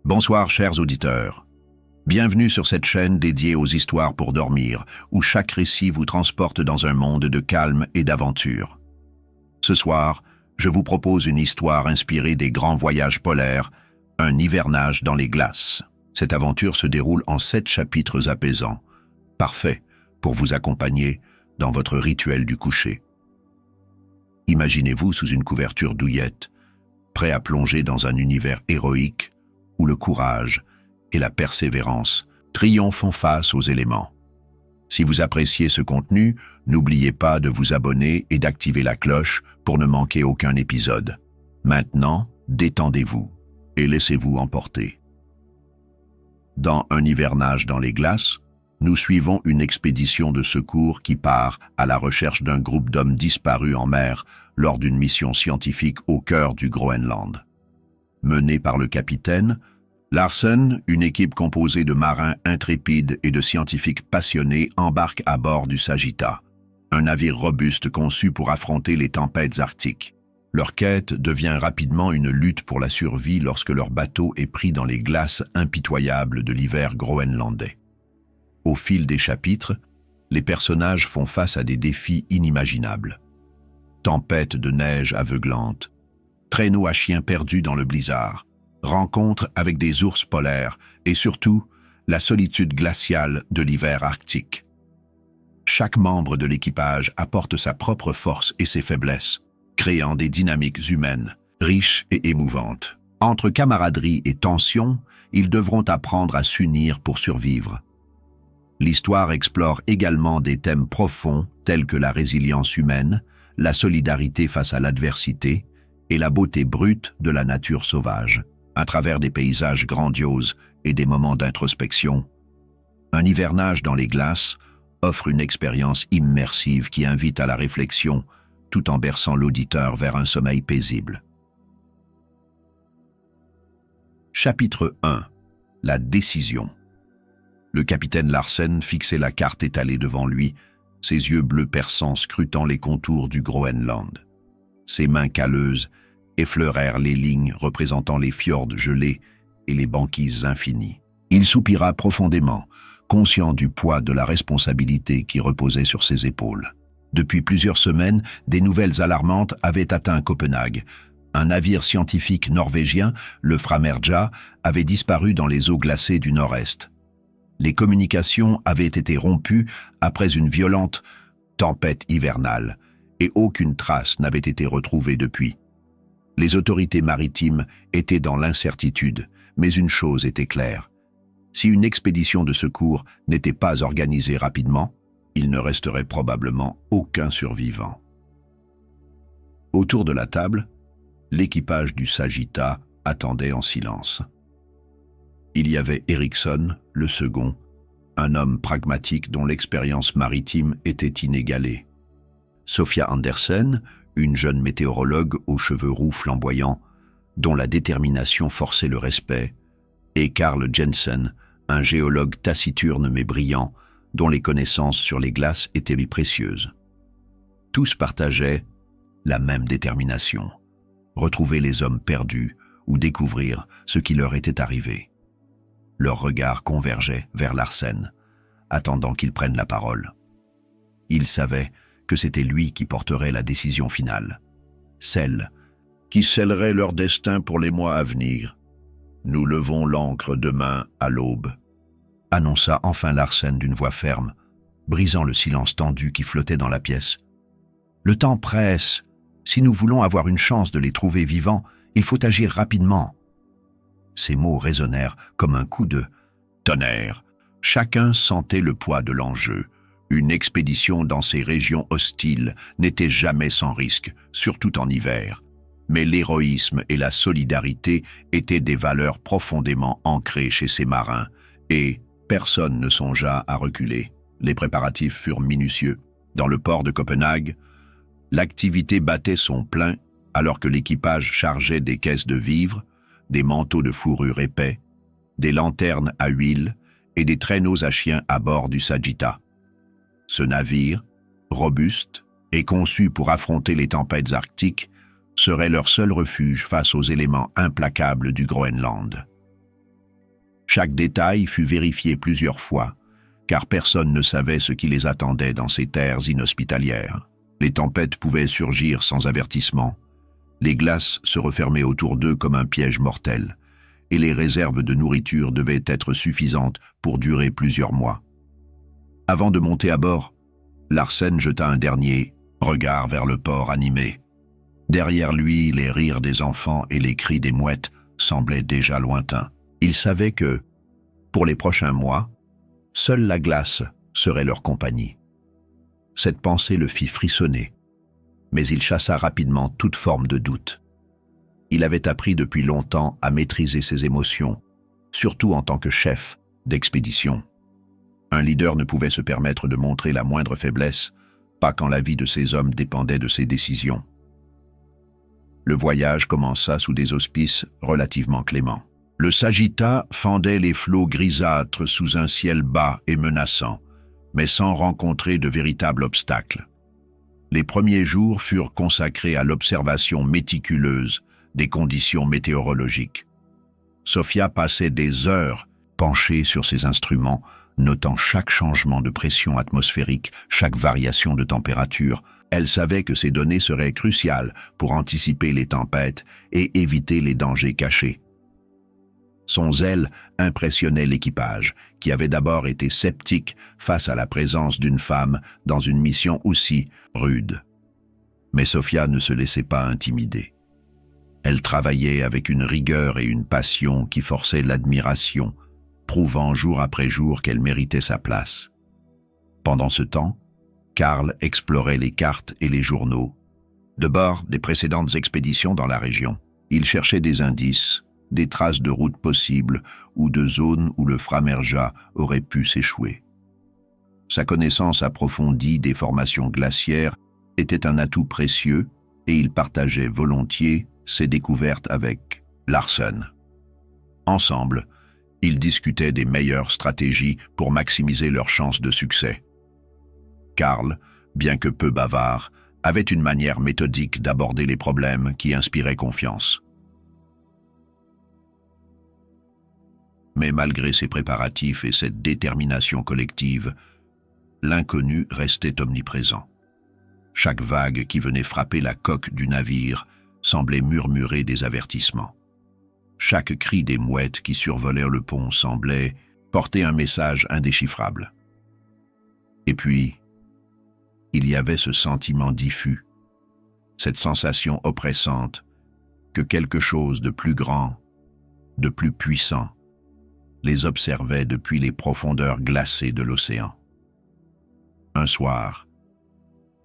Bonsoir chers auditeurs. Bienvenue sur cette chaîne dédiée aux histoires pour dormir, où chaque récit vous transporte dans un monde de calme et d'aventure. Ce soir, je vous propose une histoire inspirée des grands voyages polaires, un hivernage dans les glaces. Cette aventure se déroule en 7 chapitres apaisants, parfaits pour vous accompagner dans votre rituel du coucher. Imaginez-vous sous une couverture douillette, prêt à plonger dans un univers héroïque où le courage et la persévérance triomphent face aux éléments. Si vous appréciez ce contenu, n'oubliez pas de vous abonner et d'activer la cloche pour ne manquer aucun épisode. Maintenant, détendez-vous et laissez-vous emporter. Dans un hivernage dans les glaces, nous suivons une expédition de secours qui part à la recherche d'un groupe d'hommes disparus en mer lors d'une mission scientifique au cœur du Groenland. Menée par le capitaine Larsen, une équipe composée de marins intrépides et de scientifiques passionnés embarque à bord du Sagitta, un navire robuste conçu pour affronter les tempêtes arctiques. Leur quête devient rapidement une lutte pour la survie lorsque leur bateau est pris dans les glaces impitoyables de l'hiver groenlandais. Au fil des chapitres, les personnages font face à des défis inimaginables. Tempêtes de neige aveuglante, traîneaux à chiens perdus dans le blizzard, rencontres avec des ours polaires et surtout la solitude glaciale de l'hiver arctique. Chaque membre de l'équipage apporte sa propre force et ses faiblesses, créant des dynamiques humaines, riches et émouvantes. Entre camaraderie et tension, ils devront apprendre à s'unir pour survivre. L'histoire explore également des thèmes profonds tels que la résilience humaine, la solidarité face à l'adversité et la beauté brute de la nature sauvage. À travers des paysages grandioses et des moments d'introspection, un hivernage dans les glaces offre une expérience immersive qui invite à la réflexion tout en berçant l'auditeur vers un sommeil paisible. Chapitre 1. La décision. Le capitaine Larsen fixait la carte étalée devant lui, ses yeux bleus perçants scrutant les contours du Groenland. Ses mains calleuses effleurèrent les lignes représentant les fjords gelés et les banquises infinies. Il soupira profondément, conscient du poids de la responsabilité qui reposait sur ses épaules. Depuis plusieurs semaines, des nouvelles alarmantes avaient atteint Copenhague. Un navire scientifique norvégien, le Framerja, avait disparu dans les eaux glacées du nord-est. Les communications avaient été rompues après une violente tempête hivernale, et aucune trace n'avait été retrouvée depuis. Les autorités maritimes étaient dans l'incertitude, mais une chose était claire. Si une expédition de secours n'était pas organisée rapidement, il ne resterait probablement aucun survivant. Autour de la table, l'équipage du Sagitta attendait en silence. Il y avait Eriksson, le second, un homme pragmatique dont l'expérience maritime était inégalée. Sophia Andersen, une jeune météorologue aux cheveux roux flamboyants, dont la détermination forçait le respect, et Karl Jensen, un géologue taciturne mais brillant, dont les connaissances sur les glaces étaient précieuses. Tous partageaient la même détermination, retrouver les hommes perdus ou découvrir ce qui leur était arrivé. Leurs regards convergeaient vers Larsen, attendant qu'il prenne la parole. Ils savaient que c'était lui qui porterait la décision finale, celle qui scellerait leur destin pour les mois à venir. « Nous levons l'ancre demain à l'aube », annonça enfin Larsen d'une voix ferme, brisant le silence tendu qui flottait dans la pièce. « Le temps presse. Si nous voulons avoir une chance de les trouver vivants, il faut agir rapidement. » Ces mots résonnèrent comme un coup de tonnerre. Chacun sentait le poids de l'enjeu. Une expédition dans ces régions hostiles n'était jamais sans risque, surtout en hiver. Mais l'héroïsme et la solidarité étaient des valeurs profondément ancrées chez ces marins, et personne ne songea à reculer. Les préparatifs furent minutieux. Dans le port de Copenhague, l'activité battait son plein alors que l'équipage chargeait des caisses de vivres, des manteaux de fourrure épais, des lanternes à huile et des traîneaux à chiens à bord du Sagitta. Ce navire, robuste et conçu pour affronter les tempêtes arctiques, serait leur seul refuge face aux éléments implacables du Groenland. Chaque détail fut vérifié plusieurs fois, car personne ne savait ce qui les attendait dans ces terres inhospitalières. Les tempêtes pouvaient surgir sans avertissement, les glaces se refermaient autour d'eux comme un piège mortel, et les réserves de nourriture devaient être suffisantes pour durer plusieurs mois. Avant de monter à bord, Larsen jeta un dernier regard vers le port animé. Derrière lui, les rires des enfants et les cris des mouettes semblaient déjà lointains. Il savait que, pour les prochains mois, seule la glace serait leur compagnie. Cette pensée le fit frissonner, mais il chassa rapidement toute forme de doute. Il avait appris depuis longtemps à maîtriser ses émotions, surtout en tant que chef d'expédition. Un leader ne pouvait se permettre de montrer la moindre faiblesse, pas quand la vie de ses hommes dépendait de ses décisions. Le voyage commença sous des auspices relativement cléments. Le Sagitta fendait les flots grisâtres sous un ciel bas et menaçant, mais sans rencontrer de véritables obstacles. Les premiers jours furent consacrés à l'observation méticuleuse des conditions météorologiques. Sophia passait des heures penchée sur ses instruments, notant chaque changement de pression atmosphérique, chaque variation de température. Elle savait que ces données seraient cruciales pour anticiper les tempêtes et éviter les dangers cachés. Son zèle impressionnait l'équipage, qui avait d'abord été sceptique face à la présence d'une femme dans une mission aussi rude. Mais Sophia ne se laissait pas intimider. Elle travaillait avec une rigueur et une passion qui forçaient l'admiration, prouvant jour après jour qu'elle méritait sa place. Pendant ce temps, Karl explorait les cartes et les journaux. De bord des précédentes expéditions dans la région, il cherchait des indices, des traces de routes possibles ou de zones où le Framerja aurait pu s'échouer. Sa connaissance approfondie des formations glaciaires était un atout précieux et il partageait volontiers ses découvertes avec Larsen. Ensemble, ils discutaient des meilleures stratégies pour maximiser leurs chances de succès. Karl, bien que peu bavard, avait une manière méthodique d'aborder les problèmes qui inspirait confiance. Mais malgré ces préparatifs et cette détermination collective, l'inconnu restait omniprésent. Chaque vague qui venait frapper la coque du navire semblait murmurer des avertissements. Chaque cri des mouettes qui survolèrent le pont semblait porter un message indéchiffrable. Et puis, il y avait ce sentiment diffus, cette sensation oppressante que quelque chose de plus grand, de plus puissant, les observait depuis les profondeurs glacées de l'océan. Un soir,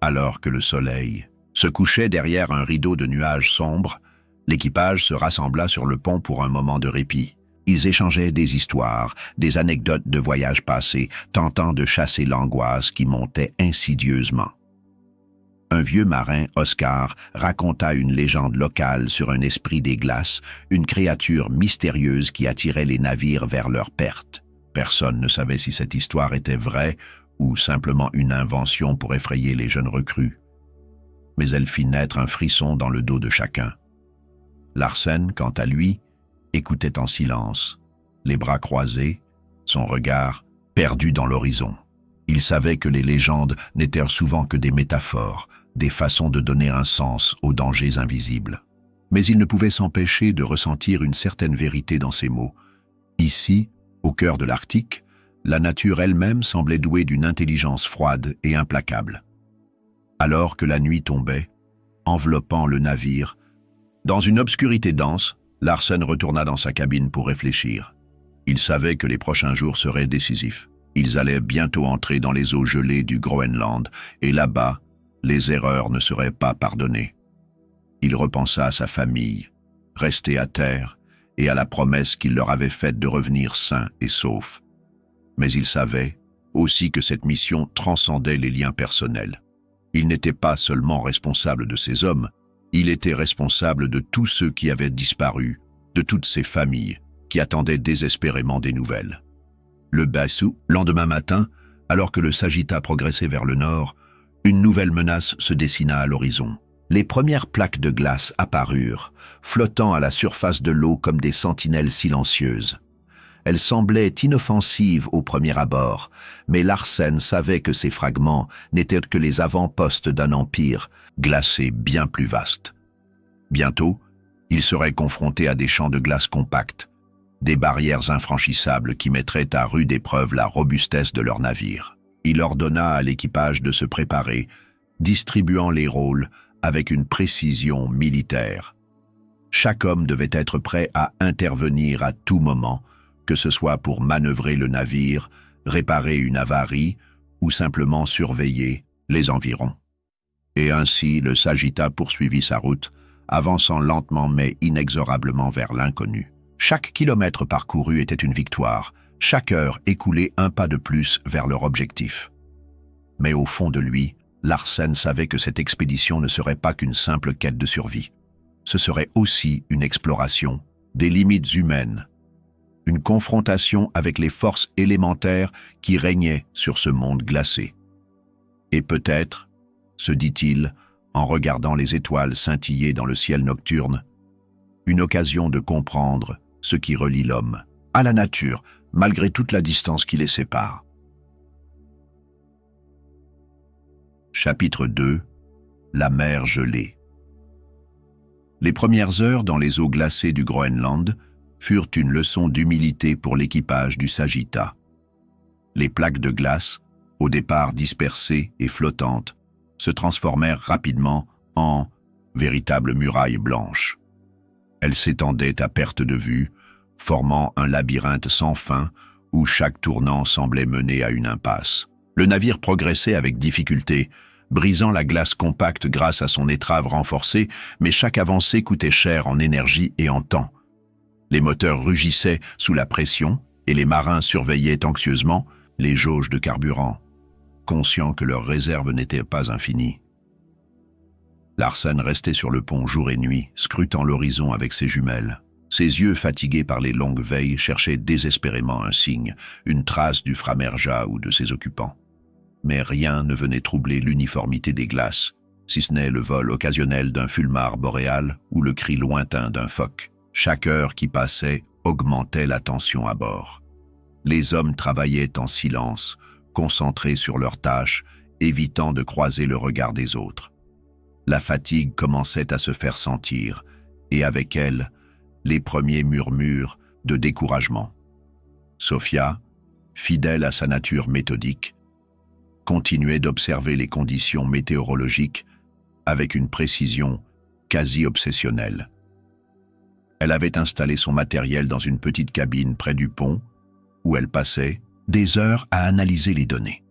alors que le soleil se couchait derrière un rideau de nuages sombres, l'équipage se rassembla sur le pont pour un moment de répit. Ils échangeaient des histoires, des anecdotes de voyages passés, tentant de chasser l'angoisse qui montait insidieusement. Un vieux marin, Oscar, raconta une légende locale sur un esprit des glaces, une créature mystérieuse qui attirait les navires vers leur perte. Personne ne savait si cette histoire était vraie ou simplement une invention pour effrayer les jeunes recrues. Mais elle fit naître un frisson dans le dos de chacun. Larsen, quant à lui, écoutait en silence, les bras croisés, son regard perdu dans l'horizon. Il savait que les légendes n'étaient souvent que des métaphores, des façons de donner un sens aux dangers invisibles. Mais il ne pouvait s'empêcher de ressentir une certaine vérité dans ces mots. Ici, au cœur de l'Arctique, la nature elle-même semblait douée d'une intelligence froide et implacable. Alors que la nuit tombait, enveloppant le navire, dans une obscurité dense, Larsen retourna dans sa cabine pour réfléchir. Il savait que les prochains jours seraient décisifs. Ils allaient bientôt entrer dans les eaux gelées du Groenland, et là-bas, les erreurs ne seraient pas pardonnées. Il repensa à sa famille, restée à terre, et à la promesse qu'il leur avait faite de revenir sains et saufs. Mais il savait aussi que cette mission transcendait les liens personnels. Il n'était pas seulement responsable de ses hommes, il était responsable de tous ceux qui avaient disparu, de toutes ces familles qui attendaient désespérément des nouvelles. Le Bassou, lendemain matin, alors que le Sagitta progressait vers le nord, une nouvelle menace se dessina à l'horizon. Les premières plaques de glace apparurent, flottant à la surface de l'eau comme des sentinelles silencieuses. Elle semblait inoffensive au premier abord, mais Larsen savait que ces fragments n'étaient que les avant-postes d'un empire glacé bien plus vaste. Bientôt, il serait confronté à des champs de glace compacts, des barrières infranchissables qui mettraient à rude épreuve la robustesse de leur navire. Il ordonna à l'équipage de se préparer, distribuant les rôles avec une précision militaire. Chaque homme devait être prêt à intervenir à tout moment, que ce soit pour manœuvrer le navire, réparer une avarie ou simplement surveiller les environs. Et ainsi le Sagitta poursuivit sa route, avançant lentement mais inexorablement vers l'inconnu. Chaque kilomètre parcouru était une victoire, chaque heure écoulée un pas de plus vers leur objectif. Mais au fond de lui, Larsen savait que cette expédition ne serait pas qu'une simple quête de survie. Ce serait aussi une exploration des limites humaines, une confrontation avec les forces élémentaires qui régnaient sur ce monde glacé. Et peut-être, se dit-il, en regardant les étoiles scintiller dans le ciel nocturne, une occasion de comprendre ce qui relie l'homme à la nature, malgré toute la distance qui les sépare. Chapitre 2. La mer gelée. Les premières heures dans les eaux glacées du Groenland furent une leçon d'humilité pour l'équipage du Sagitta. Les plaques de glace, au départ dispersées et flottantes, se transformèrent rapidement en véritables murailles blanches. Elles s'étendaient à perte de vue, formant un labyrinthe sans fin où chaque tournant semblait mener à une impasse. Le navire progressait avec difficulté, brisant la glace compacte grâce à son étrave renforcée, mais chaque avancée coûtait cher en énergie et en temps. Les moteurs rugissaient sous la pression et les marins surveillaient anxieusement les jauges de carburant, conscients que leurs réserves n'étaient pas infinies. Larsen restait sur le pont jour et nuit, scrutant l'horizon avec ses jumelles. Ses yeux, fatigués par les longues veilles, cherchaient désespérément un signe, une trace du Framerja ou de ses occupants. Mais rien ne venait troubler l'uniformité des glaces, si ce n'est le vol occasionnel d'un fulmar boréal ou le cri lointain d'un phoque. Chaque heure qui passait augmentait la tension à bord. Les hommes travaillaient en silence, concentrés sur leurs tâches, évitant de croiser le regard des autres. La fatigue commençait à se faire sentir, et avec elle, les premiers murmures de découragement. Sophia, fidèle à sa nature méthodique, continuait d'observer les conditions météorologiques avec une précision quasi obsessionnelle. Elle avait installé son matériel dans une petite cabine près du pont, où elle passait des heures à analyser les données.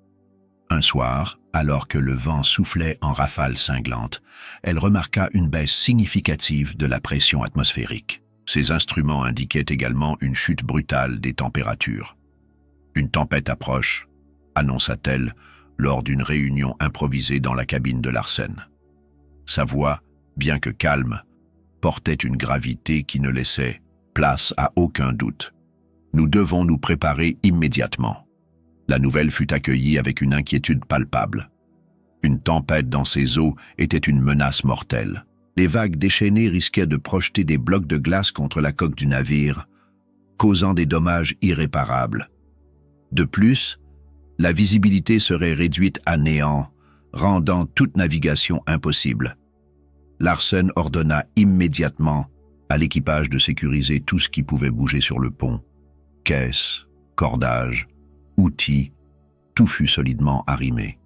Un soir, alors que le vent soufflait en rafales cinglantes, elle remarqua une baisse significative de la pression atmosphérique. Ses instruments indiquaient également une chute brutale des températures. Une tempête approche, annonça-t-elle lors d'une réunion improvisée dans la cabine de Larsen. Sa voix, bien que calme, portait une gravité qui ne laissait place à aucun doute. Nous devons nous préparer immédiatement. La nouvelle fut accueillie avec une inquiétude palpable. Une tempête dans ces eaux était une menace mortelle. Les vagues déchaînées risquaient de projeter des blocs de glace contre la coque du navire, causant des dommages irréparables. De plus, la visibilité serait réduite à néant, rendant toute navigation impossible. Larsen ordonna immédiatement à l'équipage de sécuriser tout ce qui pouvait bouger sur le pont. Caisses, cordages, outils, tout fut solidement arrimé.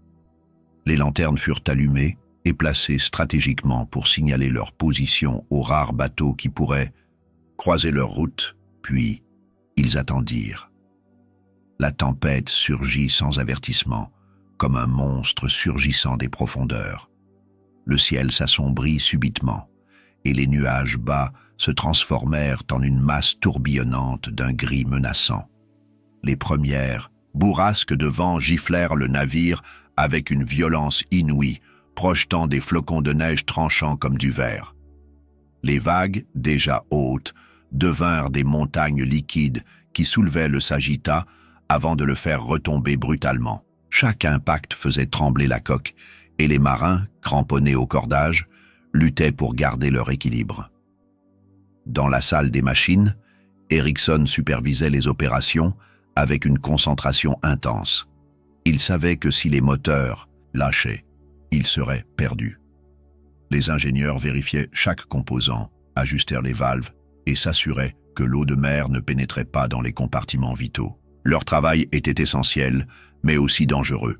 Les lanternes furent allumées et placées stratégiquement pour signaler leur position aux rares bateaux qui pourraient croiser leur route, puis ils attendirent. La tempête surgit sans avertissement, comme un monstre surgissant des profondeurs. Le ciel s'assombrit subitement, et les nuages bas se transformèrent en une masse tourbillonnante d'un gris menaçant. Les premières bourrasques de vent giflèrent le navire avec une violence inouïe, projetant des flocons de neige tranchants comme du verre. Les vagues, déjà hautes, devinrent des montagnes liquides qui soulevaient le Sagitta avant de le faire retomber brutalement. Chaque impact faisait trembler la coque, et les marins, cramponnés au cordage, luttaient pour garder leur équilibre. Dans la salle des machines, Ericsson supervisait les opérations avec une concentration intense. Il savait que si les moteurs lâchaient, il serait perdu. Les ingénieurs vérifiaient chaque composant, ajustèrent les valves et s'assuraient que l'eau de mer ne pénétrait pas dans les compartiments vitaux. Leur travail était essentiel, mais aussi dangereux.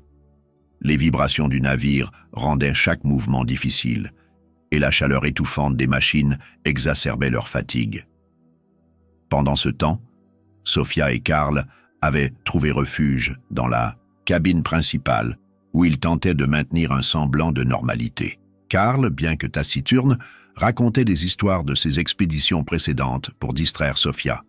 Les vibrations du navire rendaient chaque mouvement difficile, et la chaleur étouffante des machines exacerbait leur fatigue. Pendant ce temps, Sofia et Karl avaient trouvé refuge dans la cabine principale, où ils tentaient de maintenir un semblant de normalité. Karl, bien que taciturne, racontait des histoires de ses expéditions précédentes pour distraire Sofia.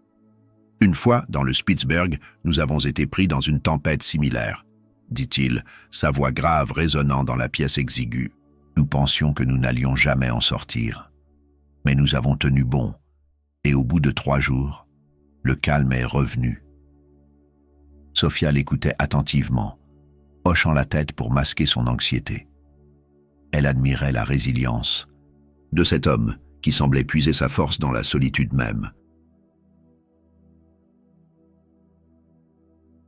Une fois, dans le Spitzberg, nous avons été pris dans une tempête similaire, dit-il, sa voix grave résonnant dans la pièce exiguë. Nous pensions que nous n'allions jamais en sortir. Mais nous avons tenu bon, et au bout de 3 jours, le calme est revenu. Sofia l'écoutait attentivement, hochant la tête pour masquer son anxiété. Elle admirait la résilience de cet homme qui semblait puiser sa force dans la solitude même.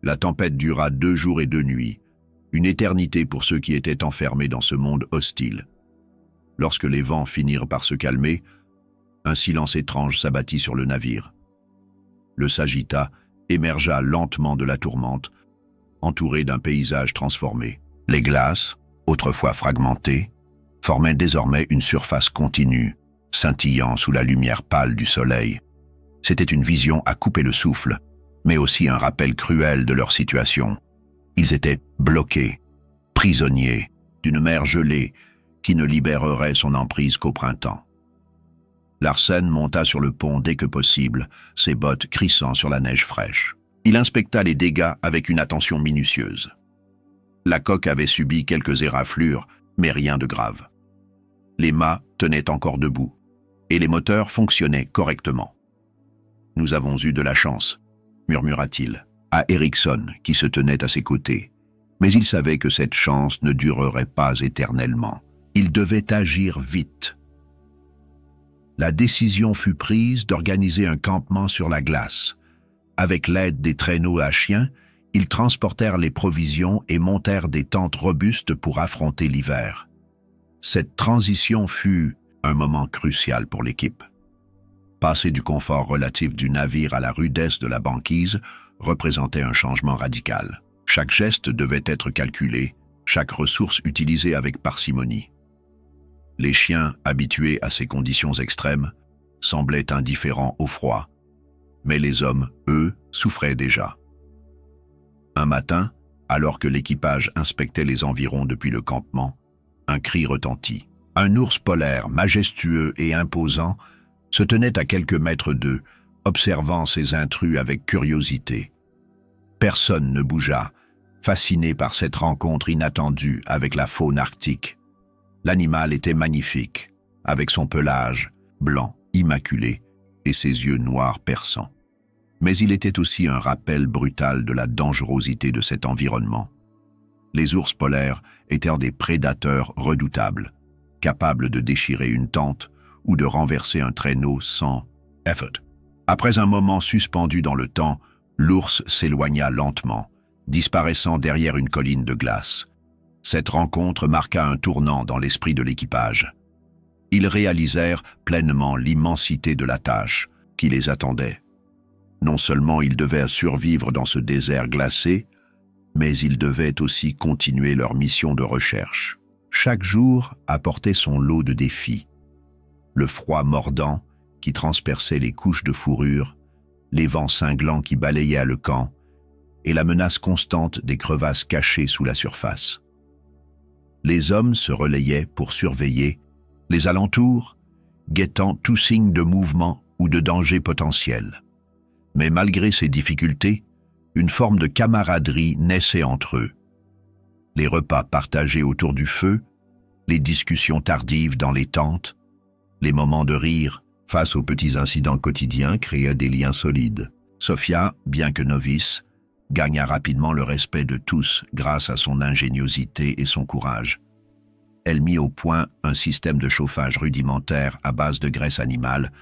La tempête dura 2 jours et 2 nuits, une éternité pour ceux qui étaient enfermés dans ce monde hostile. Lorsque les vents finirent par se calmer, un silence étrange s'abattit sur le navire. Le Sagitta émergea lentement de la tourmente, entouré d'un paysage transformé. Les glaces, autrefois fragmentées, formaient désormais une surface continue, scintillant sous la lumière pâle du soleil. C'était une vision à couper le souffle, mais aussi un rappel cruel de leur situation. Ils étaient bloqués, prisonniers, d'une mer gelée qui ne libérerait son emprise qu'au printemps. Larsen monta sur le pont dès que possible, ses bottes crissant sur la neige fraîche. Il inspecta les dégâts avec une attention minutieuse. La coque avait subi quelques éraflures, mais rien de grave. Les mâts tenaient encore debout, et les moteurs fonctionnaient correctement. « Nous avons eu de la chance », murmura-t-il, à Ericsson qui se tenait à ses côtés. Mais il savait que cette chance ne durerait pas éternellement. Il devait agir vite. La décision fut prise d'organiser un campement sur la glace. Avec l'aide des traîneaux à chiens, ils transportèrent les provisions et montèrent des tentes robustes pour affronter l'hiver. Cette transition fut un moment crucial pour l'équipe. Passer du confort relatif du navire à la rudesse de la banquise représentait un changement radical. Chaque geste devait être calculé, chaque ressource utilisée avec parcimonie. Les chiens, habitués à ces conditions extrêmes, semblaient indifférents au froid, mais les hommes, eux, souffraient déjà. Un matin, alors que l'équipage inspectait les environs depuis le campement, un cri retentit. Un ours polaire, majestueux et imposant, se tenait à quelques mètres d'eux, observant ces intrus avec curiosité. Personne ne bougea, fasciné par cette rencontre inattendue avec la faune arctique. L'animal était magnifique, avec son pelage, blanc, immaculé, et ses yeux noirs perçants. Mais il était aussi un rappel brutal de la dangerosité de cet environnement. Les ours polaires étaient des prédateurs redoutables, capables de déchirer une tente ou de renverser un traîneau sans effort. Après un moment suspendu dans le temps, l'ours s'éloigna lentement, disparaissant derrière une colline de glace. Cette rencontre marqua un tournant dans l'esprit de l'équipage. Ils réalisèrent pleinement l'immensité de la tâche qui les attendait. Non seulement ils devaient survivre dans ce désert glacé, mais ils devaient aussi continuer leur mission de recherche. Chaque jour apportait son lot de défis. Le froid mordant qui transperçait les couches de fourrure, les vents cinglants qui balayaient le camp, et la menace constante des crevasses cachées sous la surface. Les hommes se relayaient pour surveiller les alentours, guettant tout signe de mouvement ou de danger potentiel. Mais malgré ces difficultés, une forme de camaraderie naissait entre eux. Les repas partagés autour du feu, les discussions tardives dans les tentes, les moments de rire face aux petits incidents quotidiens créaient des liens solides. Sofia, bien que novice, gagna rapidement le respect de tous grâce à son ingéniosité et son courage. Elle mit au point un système de chauffage rudimentaire à base de graisse animale,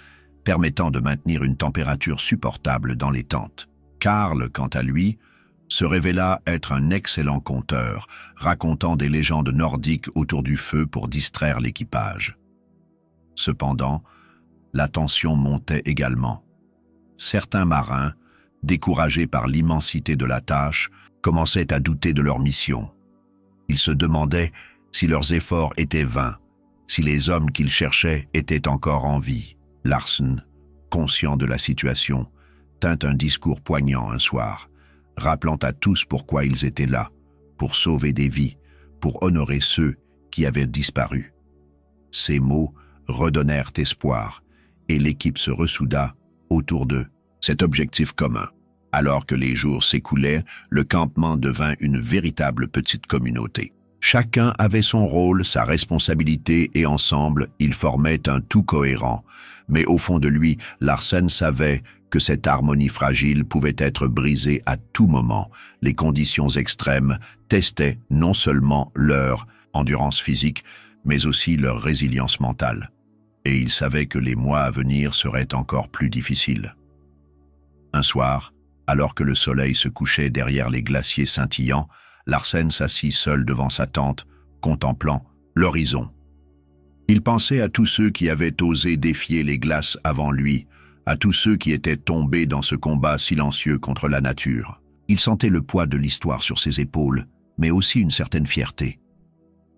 permettant de maintenir une température supportable dans les tentes. Karl, quant à lui, se révéla être un excellent conteur, racontant des légendes nordiques autour du feu pour distraire l'équipage. Cependant, la tension montait également. Certains marins, découragés par l'immensité de la tâche, commençaient à douter de leur mission. Ils se demandaient si leurs efforts étaient vains, si les hommes qu'ils cherchaient étaient encore en vie. Larsen, conscient de la situation, tint un discours poignant un soir, rappelant à tous pourquoi ils étaient là, pour sauver des vies, pour honorer ceux qui avaient disparu. Ces mots redonnèrent espoir, et l'équipe se ressouda autour de cet objectif commun. Alors que les jours s'écoulaient, le campement devint une véritable petite communauté. Chacun avait son rôle, sa responsabilité, et ensemble, ils formaient un tout cohérent. Mais au fond de lui, Larsen savait que cette harmonie fragile pouvait être brisée à tout moment. Les conditions extrêmes testaient non seulement leur endurance physique, mais aussi leur résilience mentale. Et il savait que les mois à venir seraient encore plus difficiles. Un soir, alors que le soleil se couchait derrière les glaciers scintillants, Larsen s'assit seul devant sa tente, contemplant l'horizon. Il pensait à tous ceux qui avaient osé défier les glaces avant lui, à tous ceux qui étaient tombés dans ce combat silencieux contre la nature. Il sentait le poids de l'histoire sur ses épaules, mais aussi une certaine fierté.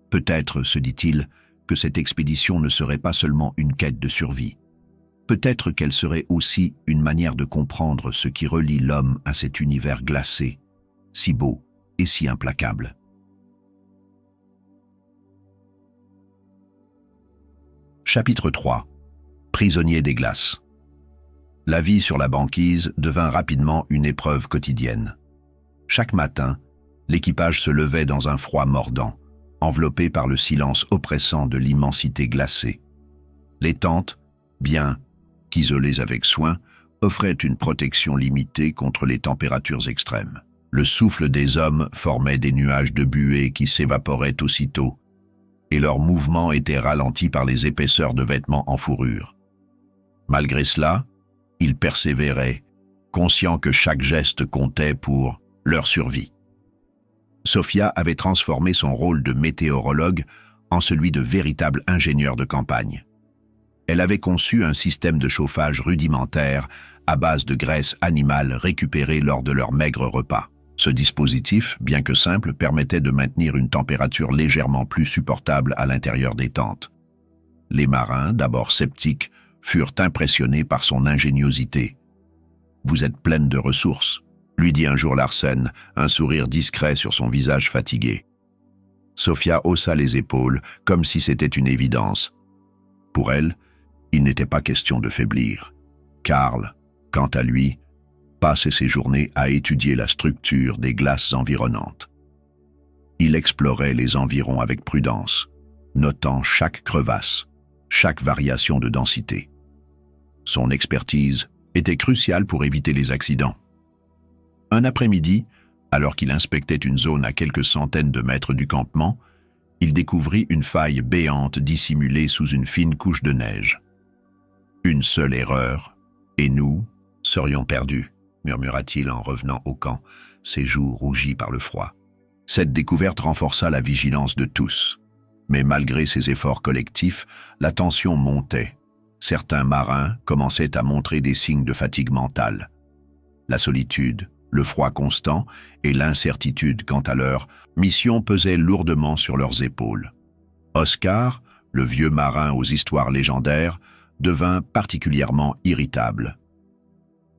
Peut-être, se dit-il, que cette expédition ne serait pas seulement une quête de survie. Peut-être qu'elle serait aussi une manière de comprendre ce qui relie l'homme à cet univers glacé, si beau et si implacable. Chapitre 3. Prisonnier des glaces. La vie sur la banquise devint rapidement une épreuve quotidienne. Chaque matin, l'équipage se levait dans un froid mordant, enveloppé par le silence oppressant de l'immensité glacée. Les tentes, bien qu'isolées avec soin, offraient une protection limitée contre les températures extrêmes. Le souffle des hommes formait des nuages de buée qui s'évaporaient aussitôt, et leur mouvement était ralenti par les épaisseurs de vêtements en fourrure. Malgré cela, ils persévéraient, conscients que chaque geste comptait pour leur survie. Sophia avait transformé son rôle de météorologue en celui de véritable ingénieur de campagne. Elle avait conçu un système de chauffage rudimentaire à base de graisse animale récupérée lors de leurs maigres repas. Ce dispositif, bien que simple, permettait de maintenir une température légèrement plus supportable à l'intérieur des tentes. Les marins, d'abord sceptiques, furent impressionnés par son ingéniosité. « Vous êtes pleine de ressources », lui dit un jour Larsen, un sourire discret sur son visage fatigué. Sophia haussa les épaules, comme si c'était une évidence. Pour elle, il n'était pas question de faiblir. Karl, quant à lui, passait ses journées à étudier la structure des glaces environnantes. Il explorait les environs avec prudence, notant chaque crevasse, chaque variation de densité. Son expertise était cruciale pour éviter les accidents. Un après-midi, alors qu'il inspectait une zone à quelques centaines de mètres du campement, il découvrit une faille béante dissimulée sous une fine couche de neige. Une seule erreur, et nous serions perdus, murmura-t-il en revenant au camp, ses joues rougies par le froid. Cette découverte renforça la vigilance de tous. Mais malgré ces efforts collectifs, la tension montait. Certains marins commençaient à montrer des signes de fatigue mentale. La solitude, le froid constant et l'incertitude quant à leur mission pesaient lourdement sur leurs épaules. Oscar, le vieux marin aux histoires légendaires, devint particulièrement irritable.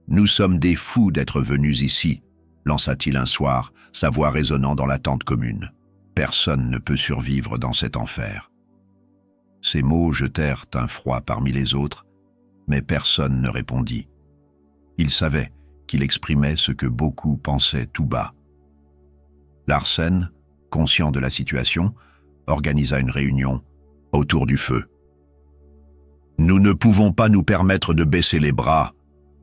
« Nous sommes des fous d'être venus ici », lança-t-il un soir, sa voix résonnant dans la tente commune. « Personne ne peut survivre dans cet enfer. » Ces mots jetèrent un froid parmi les autres, mais personne ne répondit. Il savait qu'il exprimait ce que beaucoup pensaient tout bas. Larsen, conscient de la situation, organisa une réunion autour du feu. « Nous ne pouvons pas nous permettre de baisser les bras »,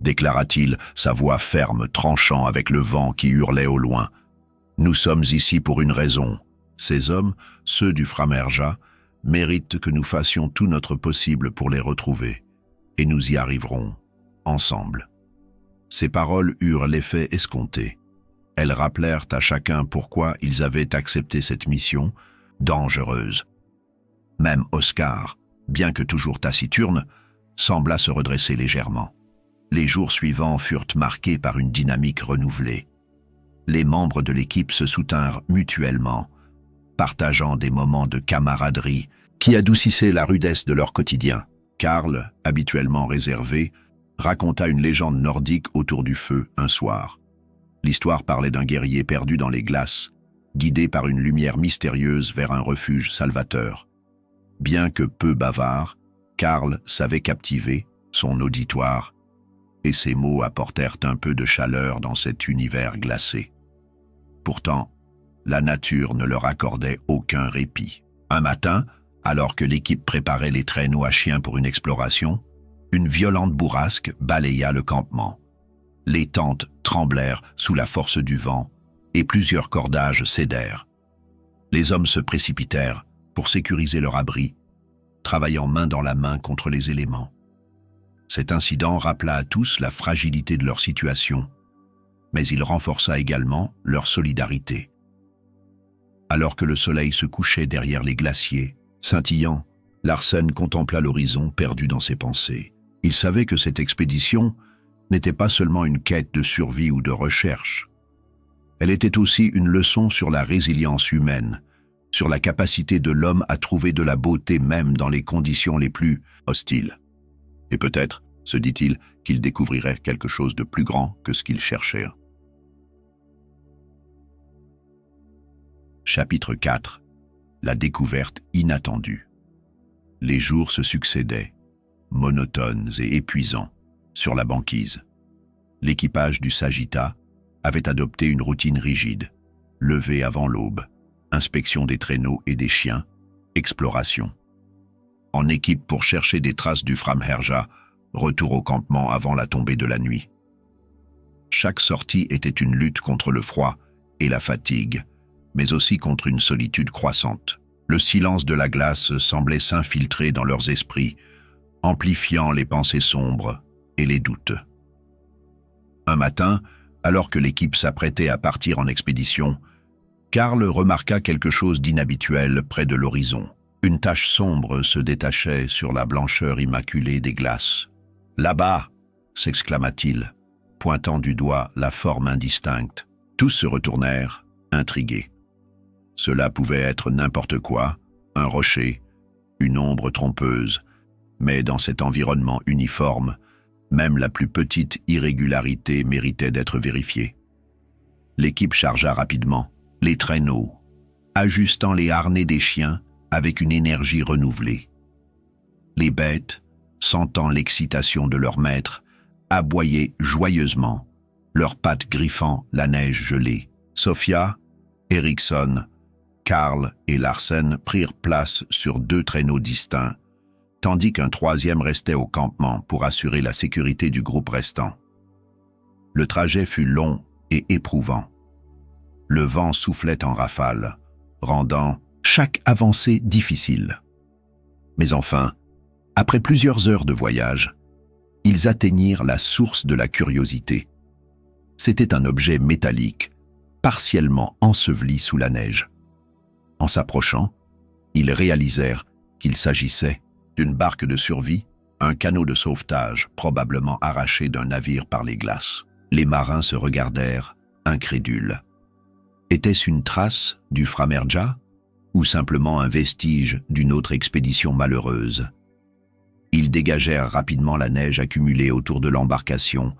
déclara-t-il, sa voix ferme tranchant avec le vent qui hurlait au loin. « Nous sommes ici pour une raison. Ces hommes, ceux du Framerja, méritent que nous fassions tout notre possible pour les retrouver. et nous y arriverons, ensemble. » Ces paroles eurent l'effet escompté. Elles rappelèrent à chacun pourquoi ils avaient accepté cette mission dangereuse. Même Oscar, bien que toujours taciturne, sembla se redresser légèrement. Les jours suivants furent marqués par une dynamique renouvelée. Les membres de l'équipe se soutinrent mutuellement, partageant des moments de camaraderie qui adoucissaient la rudesse de leur quotidien. Karl, habituellement réservé, raconta une légende nordique autour du feu un soir. L'histoire parlait d'un guerrier perdu dans les glaces, guidé par une lumière mystérieuse vers un refuge salvateur. Bien que peu bavard, Karl savait captiver son auditoire, et ses mots apportèrent un peu de chaleur dans cet univers glacé. Pourtant, la nature ne leur accordait aucun répit. Un matin, alors que l'équipe préparait les traîneaux à chiens pour une exploration, une violente bourrasque balaya le campement. Les tentes tremblèrent sous la force du vent et plusieurs cordages cédèrent. Les hommes se précipitèrent pour sécuriser leur abri, travaillant main dans la main contre les éléments. Cet incident rappela à tous la fragilité de leur situation, mais il renforça également leur solidarité. Alors que le soleil se couchait derrière les glaciers, scintillant, Larsen contempla l'horizon perdu dans ses pensées. Il savait que cette expédition n'était pas seulement une quête de survie ou de recherche. Elle était aussi une leçon sur la résilience humaine, sur la capacité de l'homme à trouver de la beauté même dans les conditions les plus hostiles. Et peut-être, se dit-il, qu'il découvrirait quelque chose de plus grand que ce qu'il cherchait. Chapitre 4. La découverte inattendue. Les jours se succédaient, monotones et épuisants, sur la banquise. L'équipage du Sagitta avait adopté une routine rigide, lever avant l'aube, inspection des traîneaux et des chiens, exploration. En équipe pour chercher des traces du Framherja, retour au campement avant la tombée de la nuit. Chaque sortie était une lutte contre le froid et la fatigue, mais aussi contre une solitude croissante. Le silence de la glace semblait s'infiltrer dans leurs esprits, amplifiant les pensées sombres et les doutes. Un matin, alors que l'équipe s'apprêtait à partir en expédition, Karl remarqua quelque chose d'inhabituel près de l'horizon. Une tache sombre se détachait sur la blancheur immaculée des glaces. « Là-bas !» s'exclama-t-il, pointant du doigt la forme indistincte. Tous se retournèrent, intrigués. Cela pouvait être n'importe quoi, un rocher, une ombre trompeuse, mais dans cet environnement uniforme, même la plus petite irrégularité méritait d'être vérifiée. L'équipe chargea rapidement les traîneaux, ajustant les harnais des chiens avec une énergie renouvelée. Les bêtes, sentant l'excitation de leur maître, aboyaient joyeusement, leurs pattes griffant la neige gelée. Sofia, Eriksson, Karl et Larsen prirent place sur 2 traîneaux distincts, tandis qu'un 3e restait au campement pour assurer la sécurité du groupe restant. Le trajet fut long et éprouvant. Le vent soufflait en rafales, rendant chaque avancée difficile. Mais enfin, après plusieurs heures de voyage, ils atteignirent la source de la curiosité. C'était un objet métallique, partiellement enseveli sous la neige. En s'approchant, ils réalisèrent qu'il s'agissait d'une barque de survie, un canot de sauvetage probablement arraché d'un navire par les glaces. Les marins se regardèrent, incrédules. Était-ce une trace du Framherja ou simplement un vestige d'une autre expédition malheureuse? Ils dégagèrent rapidement la neige accumulée autour de l'embarcation,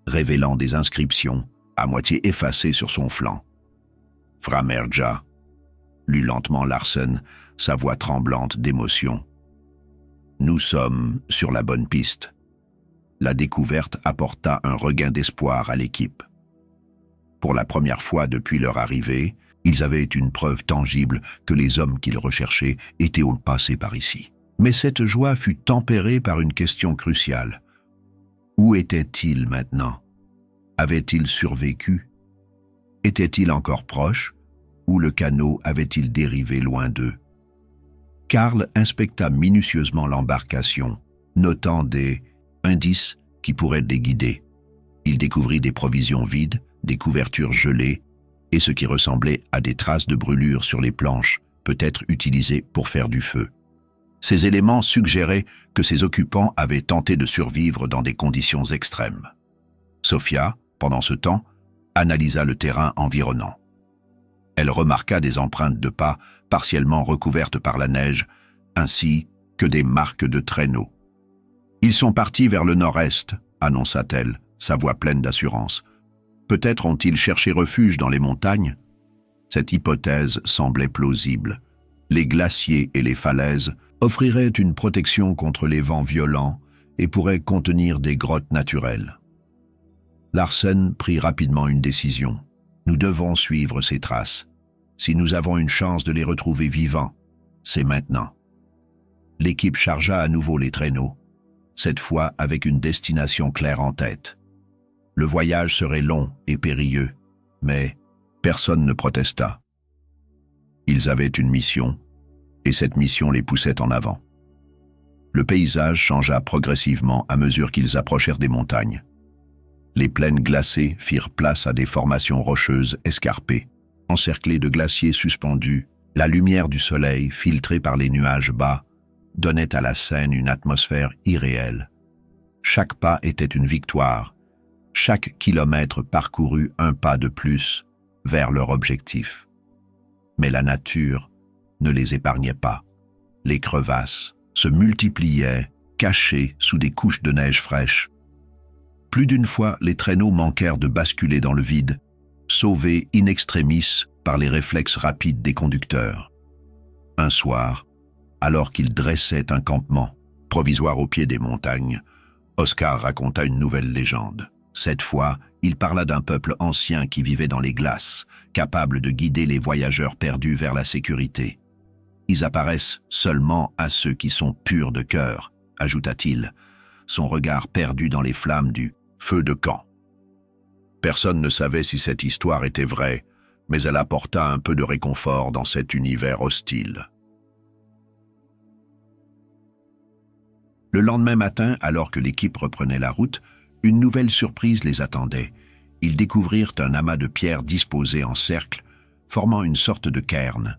révélant des inscriptions à moitié effacées sur son flanc. « Framherja », lut lentement Larsen, sa voix tremblante d'émotion. « Nous sommes sur la bonne piste. » La découverte apporta un regain d'espoir à l'équipe. Pour la première fois depuis leur arrivée, ils avaient une preuve tangible que les hommes qu'ils recherchaient étaient au passé par ici. Mais cette joie fut tempérée par une question cruciale. Où étaient-ils maintenant? Avaient-ils survécu? Étaient-ils encore proches? Ou le canot avait-il dérivé loin d'eux? Karl inspecta minutieusement l'embarcation, notant des indice qui pourrait les guider. Il découvrit des provisions vides, des couvertures gelées et ce qui ressemblait à des traces de brûlure sur les planches, peut-être utilisées pour faire du feu. Ces éléments suggéraient que ses occupants avaient tenté de survivre dans des conditions extrêmes. Sophia, pendant ce temps, analysa le terrain environnant. Elle remarqua des empreintes de pas partiellement recouvertes par la neige, ainsi que des marques de traîneaux. « Ils sont partis vers le nord-est », annonça-t-elle, sa voix pleine d'assurance. « Peut-être ont-ils cherché refuge dans les montagnes ?» Cette hypothèse semblait plausible. Les glaciers et les falaises offriraient une protection contre les vents violents et pourraient contenir des grottes naturelles. Larsen prit rapidement une décision. Nous devons suivre ces traces. Si nous avons une chance de les retrouver vivants, c'est maintenant. L'équipe chargea à nouveau les traîneaux, cette fois avec une destination claire en tête. Le voyage serait long et périlleux, mais personne ne protesta. Ils avaient une mission, et cette mission les poussait en avant. Le paysage changea progressivement à mesure qu'ils approchèrent des montagnes. Les plaines glacées firent place à des formations rocheuses escarpées. Encerclées de glaciers suspendus, la lumière du soleil, filtrée par les nuages bas, donnait à la scène une atmosphère irréelle. Chaque pas était une victoire, chaque kilomètre parcouru un pas de plus vers leur objectif. Mais la nature ne les épargnait pas. Les crevasses se multipliaient, cachées sous des couches de neige fraîche. Plus d'une fois, les traîneaux manquèrent de basculer dans le vide, sauvés in extremis par les réflexes rapides des conducteurs. Un soir, alors qu'ils dressaient un campement provisoire au pied des montagnes, Oscar raconta une nouvelle légende. Cette fois, il parla d'un peuple ancien qui vivait dans les glaces, capable de guider les voyageurs perdus vers la sécurité. Ils apparaissent seulement à ceux qui sont purs de cœur, ajouta-t-il, son regard perdu dans les flammes du feu de camp. Personne ne savait si cette histoire était vraie, mais elle apporta un peu de réconfort dans cet univers hostile. Le lendemain matin, alors que l'équipe reprenait la route, une nouvelle surprise les attendait. Ils découvrirent un amas de pierres disposées en cercle, formant une sorte de cairn.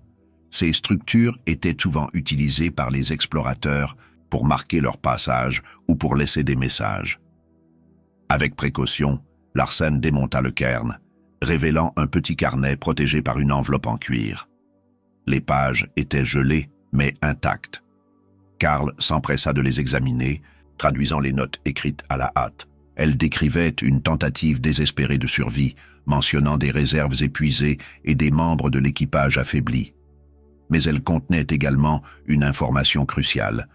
Ces structures étaient souvent utilisées par les explorateurs pour marquer leur passage ou pour laisser des messages. Avec précaution, Larsen démonta le cairn, révélant un petit carnet protégé par une enveloppe en cuir. Les pages étaient gelées, mais intactes. Karl s'empressa de les examiner, traduisant les notes écrites à la hâte. Elles décrivaient une tentative désespérée de survie, mentionnant des réserves épuisées et des membres de l'équipage affaiblis. Mais elles contenaient également une information cruciale.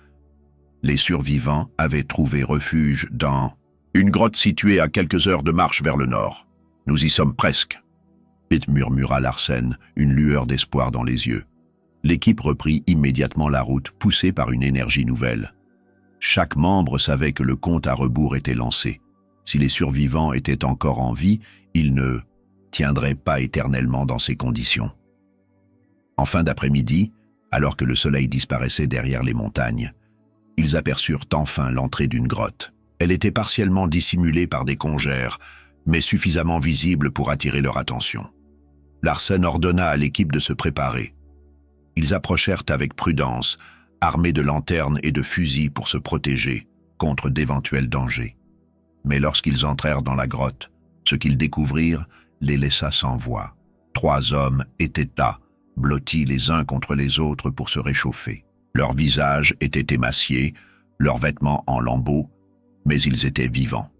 Les survivants avaient trouvé refuge dans une grotte située à quelques heures de marche vers le nord. Nous y sommes presque. Vite, murmura Larsen, une lueur d'espoir dans les yeux. L'équipe reprit immédiatement la route, poussée par une énergie nouvelle. Chaque membre savait que le compte à rebours était lancé. Si les survivants étaient encore en vie, ils ne tiendraient pas éternellement dans ces conditions. En fin d'après-midi, alors que le soleil disparaissait derrière les montagnes, ils aperçurent enfin l'entrée d'une grotte. Elle était partiellement dissimulée par des congères, mais suffisamment visible pour attirer leur attention. Larsen ordonna à l'équipe de se préparer. Ils approchèrent avec prudence, armés de lanternes et de fusils pour se protéger contre d'éventuels dangers. Mais lorsqu'ils entrèrent dans la grotte, ce qu'ils découvrirent les laissa sans voix. 3 hommes étaient là, blottis les uns contre les autres pour se réchauffer. Leurs visages étaient émaciés, leurs vêtements en lambeaux, mais ils étaient vivants.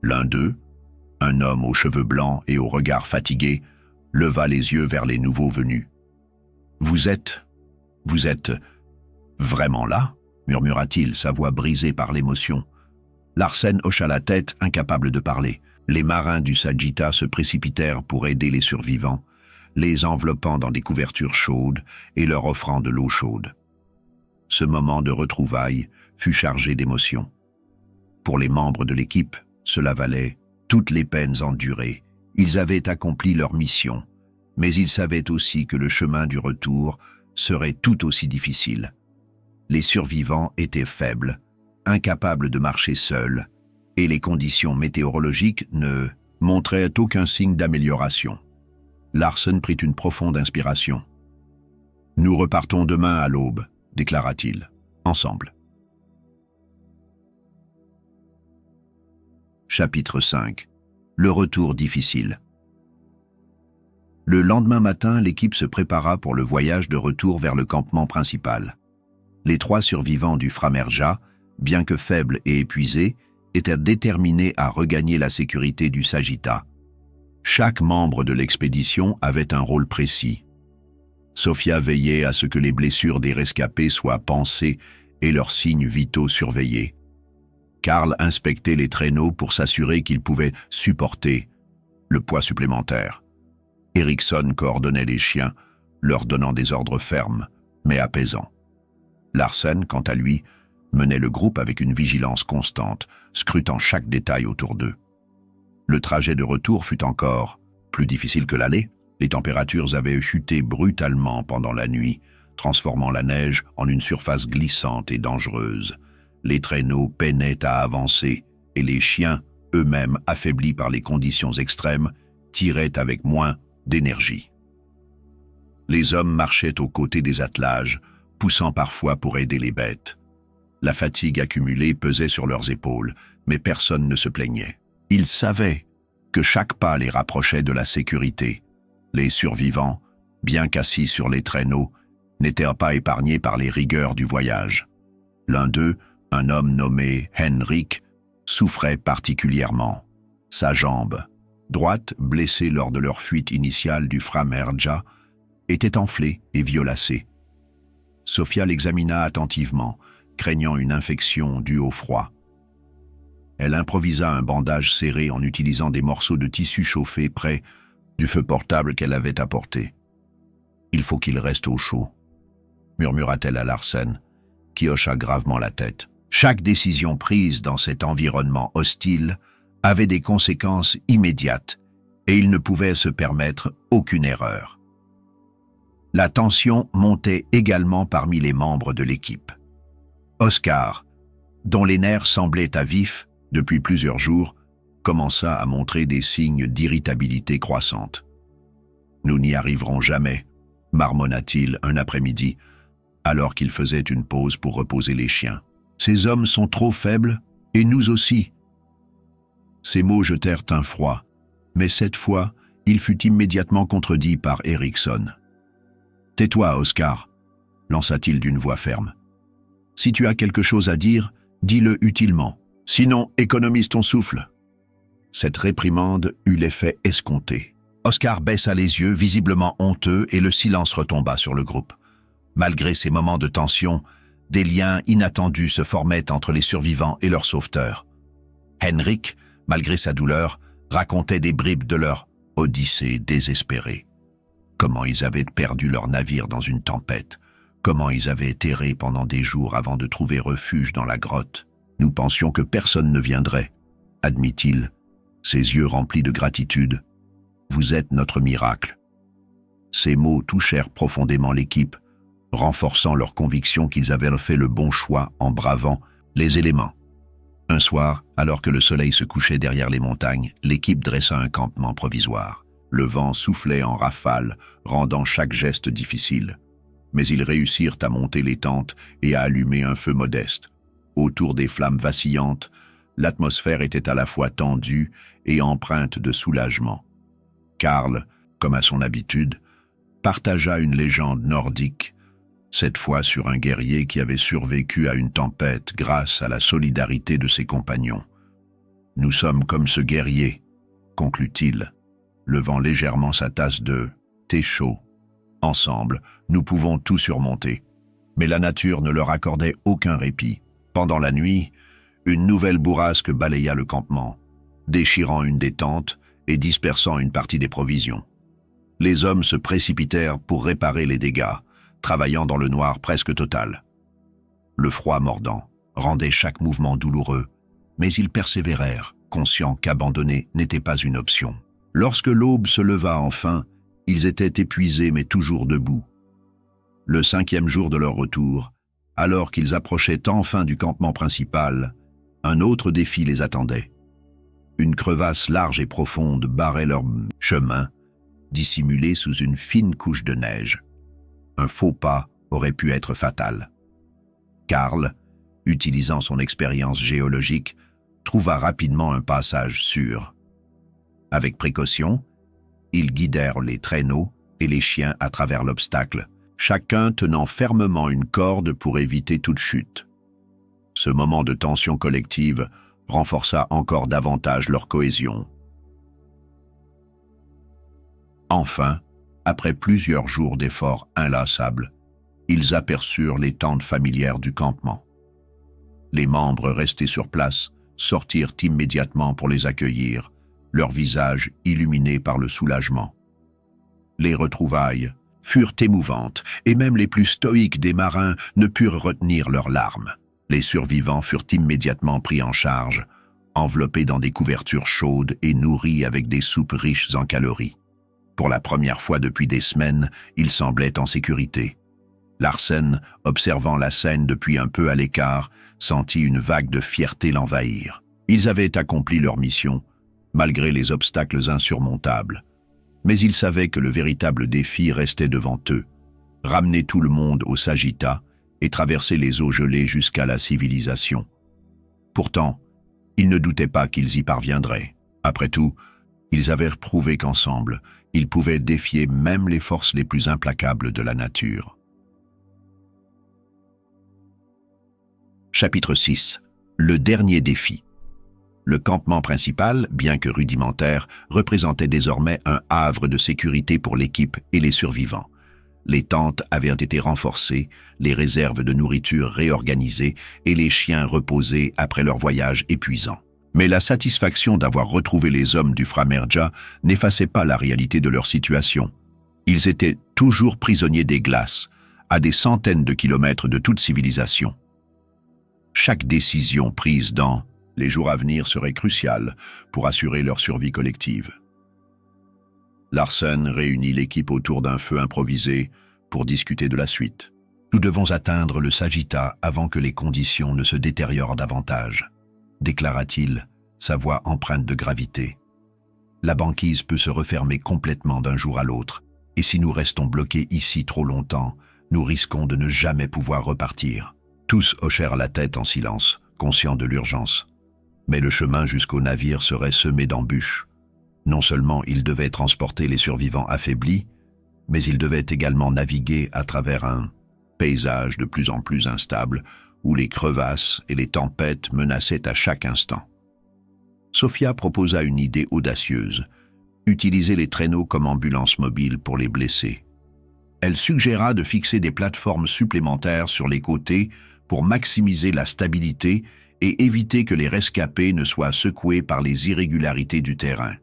L'un d'eux, un homme aux cheveux blancs et au regard fatigué, leva les yeux vers les nouveaux venus. « Vous êtes vraiment là ?» murmura-t-il, sa voix brisée par l'émotion. Larsen hocha la tête, incapable de parler. Les marins du Sagitta se précipitèrent pour aider les survivants, les enveloppant dans des couvertures chaudes et leur offrant de l'eau chaude. Ce moment de retrouvailles fut chargé d'émotion. Pour les membres de l'équipe, cela valait toutes les peines endurées. Ils avaient accompli leur mission, mais ils savaient aussi que le chemin du retour serait tout aussi difficile. Les survivants étaient faibles, incapables de marcher seuls, et les conditions météorologiques ne montraient aucun signe d'amélioration. Larsen prit une profonde inspiration. « Nous repartons demain à l'aube », déclara-t-il, « ensemble. » Chapitre 5. Le retour difficile. Le lendemain matin, l'équipe se prépara pour le voyage de retour vers le campement principal. Les 3 survivants du Framerja, bien que faibles et épuisés, étaient déterminés à regagner la sécurité du Sagitta. Chaque membre de l'expédition avait un rôle précis. Sofia veillait à ce que les blessures des rescapés soient pansées et leurs signes vitaux surveillés. Karl inspectait les traîneaux pour s'assurer qu'ils pouvaient supporter le poids supplémentaire. Eriksson coordonnait les chiens, leur donnant des ordres fermes, mais apaisants. Larsen, quant à lui, menait le groupe avec une vigilance constante, scrutant chaque détail autour d'eux. Le trajet de retour fut encore plus difficile que l'aller. Les températures avaient chuté brutalement pendant la nuit, transformant la neige en une surface glissante et dangereuse. Les traîneaux peinaient à avancer et les chiens, eux-mêmes affaiblis par les conditions extrêmes, tiraient avec moins d'énergie. Les hommes marchaient aux côtés des attelages, poussant parfois pour aider les bêtes. La fatigue accumulée pesait sur leurs épaules, mais personne ne se plaignait. Ils savaient que chaque pas les rapprochait de la sécurité. Les survivants, bien qu'assis sur les traîneaux, n'étaient pas épargnés par les rigueurs du voyage. L'un d'eux, un homme nommé Henrik, souffrait particulièrement. Sa jambe, droite, blessée lors de leur fuite initiale du Framerja, était enflée et violacée. Sofia l'examina attentivement, craignant une infection due au froid. Elle improvisa un bandage serré en utilisant des morceaux de tissu chauffé près du feu portable qu'elle avait apporté. « Il faut qu'il reste au chaud », murmura-t-elle à Larsen, qui hocha gravement la tête. Chaque décision prise dans cet environnement hostile avait des conséquences immédiates et il ne pouvait se permettre aucune erreur. La tension montait également parmi les membres de l'équipe. Oscar, dont les nerfs semblaient à vif depuis plusieurs jours, commença à montrer des signes d'irritabilité croissante. « Nous n'y arriverons jamais », marmonna-t-il un après-midi, alors qu'il faisait une pause pour reposer les chiens. « Ces hommes sont trop faibles, et nous aussi. » Ces mots jetèrent un froid, mais cette fois, il fut immédiatement contredit par Eriksson. « Tais-toi, Oscar, » lança-t-il d'une voix ferme. « Si tu as quelque chose à dire, dis-le utilement. Sinon, économise ton souffle. » Cette réprimande eut l'effet escompté. Oscar baissa les yeux, visiblement honteux, et le silence retomba sur le groupe. Malgré ces moments de tension, des liens inattendus se formaient entre les survivants et leurs sauveteurs. Henrik, malgré sa douleur, racontait des bribes de leur odyssée désespérée. Comment ils avaient perdu leur navire dans une tempête, comment ils avaient erré pendant des jours avant de trouver refuge dans la grotte. « Nous pensions que personne ne viendrait », admit-il, ses yeux remplis de gratitude. « Vous êtes notre miracle. » Ces mots touchèrent profondément l'équipe, renforçant leur conviction qu'ils avaient fait le bon choix en bravant les éléments. Un soir, alors que le soleil se couchait derrière les montagnes, l'équipe dressa un campement provisoire. Le vent soufflait en rafales, rendant chaque geste difficile. Mais ils réussirent à monter les tentes et à allumer un feu modeste. Autour des flammes vacillantes, l'atmosphère était à la fois tendue et empreinte de soulagement. Karl, comme à son habitude, partagea une légende nordique, cette fois sur un guerrier qui avait survécu à une tempête grâce à la solidarité de ses compagnons. « Nous sommes comme ce guerrier », conclut-il, levant légèrement sa tasse de thé chaud. « Ensemble, nous pouvons tout surmonter. » Mais la nature ne leur accordait aucun répit. Pendant la nuit, une nouvelle bourrasque balaya le campement, déchirant une des tentes et dispersant une partie des provisions. Les hommes se précipitèrent pour réparer les dégâts, travaillant dans le noir presque total. Le froid mordant rendait chaque mouvement douloureux, mais ils persévérèrent, conscients qu'abandonner n'était pas une option. Lorsque l'aube se leva enfin, ils étaient épuisés mais toujours debout. Le 5e jour de leur retour, Alors qu'ils approchaient enfin du campement principal, un autre défi les attendait. Une crevasse large et profonde barrait leur chemin, dissimulée sous une fine couche de neige. Un faux pas aurait pu être fatal. Karl, utilisant son expérience géologique, trouva rapidement un passage sûr. Avec précaution, ils guidèrent les traîneaux et les chiens à travers l'obstacle, chacun tenant fermement une corde pour éviter toute chute. Ce moment de tension collective renforça encore davantage leur cohésion. Enfin, après plusieurs jours d'efforts inlassables, ils aperçurent les tentes familières du campement. Les membres restés sur place sortirent immédiatement pour les accueillir, leurs visages illuminés par le soulagement. Les retrouvailles furent émouvantes, et même les plus stoïques des marins ne purent retenir leurs larmes. Les survivants furent immédiatement pris en charge, enveloppés dans des couvertures chaudes et nourris avec des soupes riches en calories. Pour la première fois depuis des semaines, ils semblaient en sécurité. Larsen, observant la scène depuis un peu à l'écart, sentit une vague de fierté l'envahir. Ils avaient accompli leur mission, malgré les obstacles insurmontables. Mais ils savaient que le véritable défi restait devant eux. Ramener tout le monde au Sagitta et traverser les eaux gelées jusqu'à la civilisation. Pourtant, ils ne doutaient pas qu'ils y parviendraient. Après tout, ils avaient prouvé qu'ensemble, ils pouvaient défier même les forces les plus implacables de la nature. Chapitre 6. Le dernier défi. Le campement principal, bien que rudimentaire, représentait désormais un havre de sécurité pour l'équipe et les survivants. Les tentes avaient été renforcées, les réserves de nourriture réorganisées et les chiens reposés après leur voyage épuisant. Mais la satisfaction d'avoir retrouvé les hommes du Framerja n'effaçait pas la réalité de leur situation. Ils étaient toujours prisonniers des glaces, à des centaines de kilomètres de toute civilisation. Chaque décision prise dans les jours à venir serait cruciale pour assurer leur survie collective. Larsen réunit l'équipe autour d'un feu improvisé pour discuter de la suite. « Nous devons atteindre le Sagitta avant que les conditions ne se détériorent davantage », déclara-t-il, sa voix empreinte de gravité. « La banquise peut se refermer complètement d'un jour à l'autre, et si nous restons bloqués ici trop longtemps, nous risquons de ne jamais pouvoir repartir. » Tous hochèrent la tête en silence, conscients de l'urgence. Mais le chemin jusqu'au navire serait semé d'embûches. Non seulement ils devaient transporter les survivants affaiblis, mais ils devaient également naviguer à travers un paysage de plus en plus instable où les crevasses et les tempêtes menaçaient à chaque instant. Sophia proposa une idée audacieuse, utiliser les traîneaux comme ambulance mobile pour les blessés. Elle suggéra de fixer des plateformes supplémentaires sur les côtés pour maximiser la stabilité et éviter que les rescapés ne soient secoués par les irrégularités du terrain.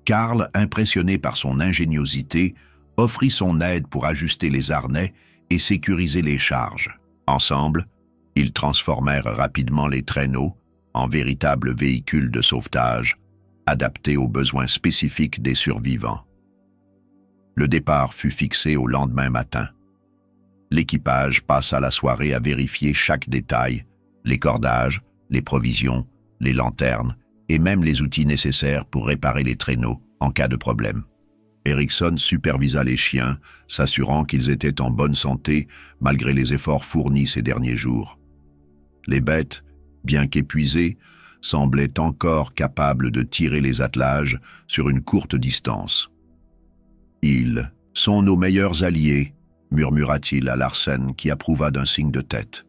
Karl, impressionné par son ingéniosité, offrit son aide pour ajuster les harnais et sécuriser les charges. Ensemble, ils transformèrent rapidement les traîneaux en véritables véhicules de sauvetage, adaptés aux besoins spécifiques des survivants. Le départ fut fixé au lendemain matin. L'équipage passa la soirée à vérifier chaque détail, les cordages, les provisions, les lanternes et même les outils nécessaires pour réparer les traîneaux en cas de problème. Eriksson supervisa les chiens, s'assurant qu'ils étaient en bonne santé malgré les efforts fournis ces derniers jours. Les bêtes, bien qu'épuisées, semblaient encore capables de tirer les attelages sur une courte distance. « Ils sont nos meilleurs alliés », murmura-t-il à Larsen qui approuva d'un signe de tête.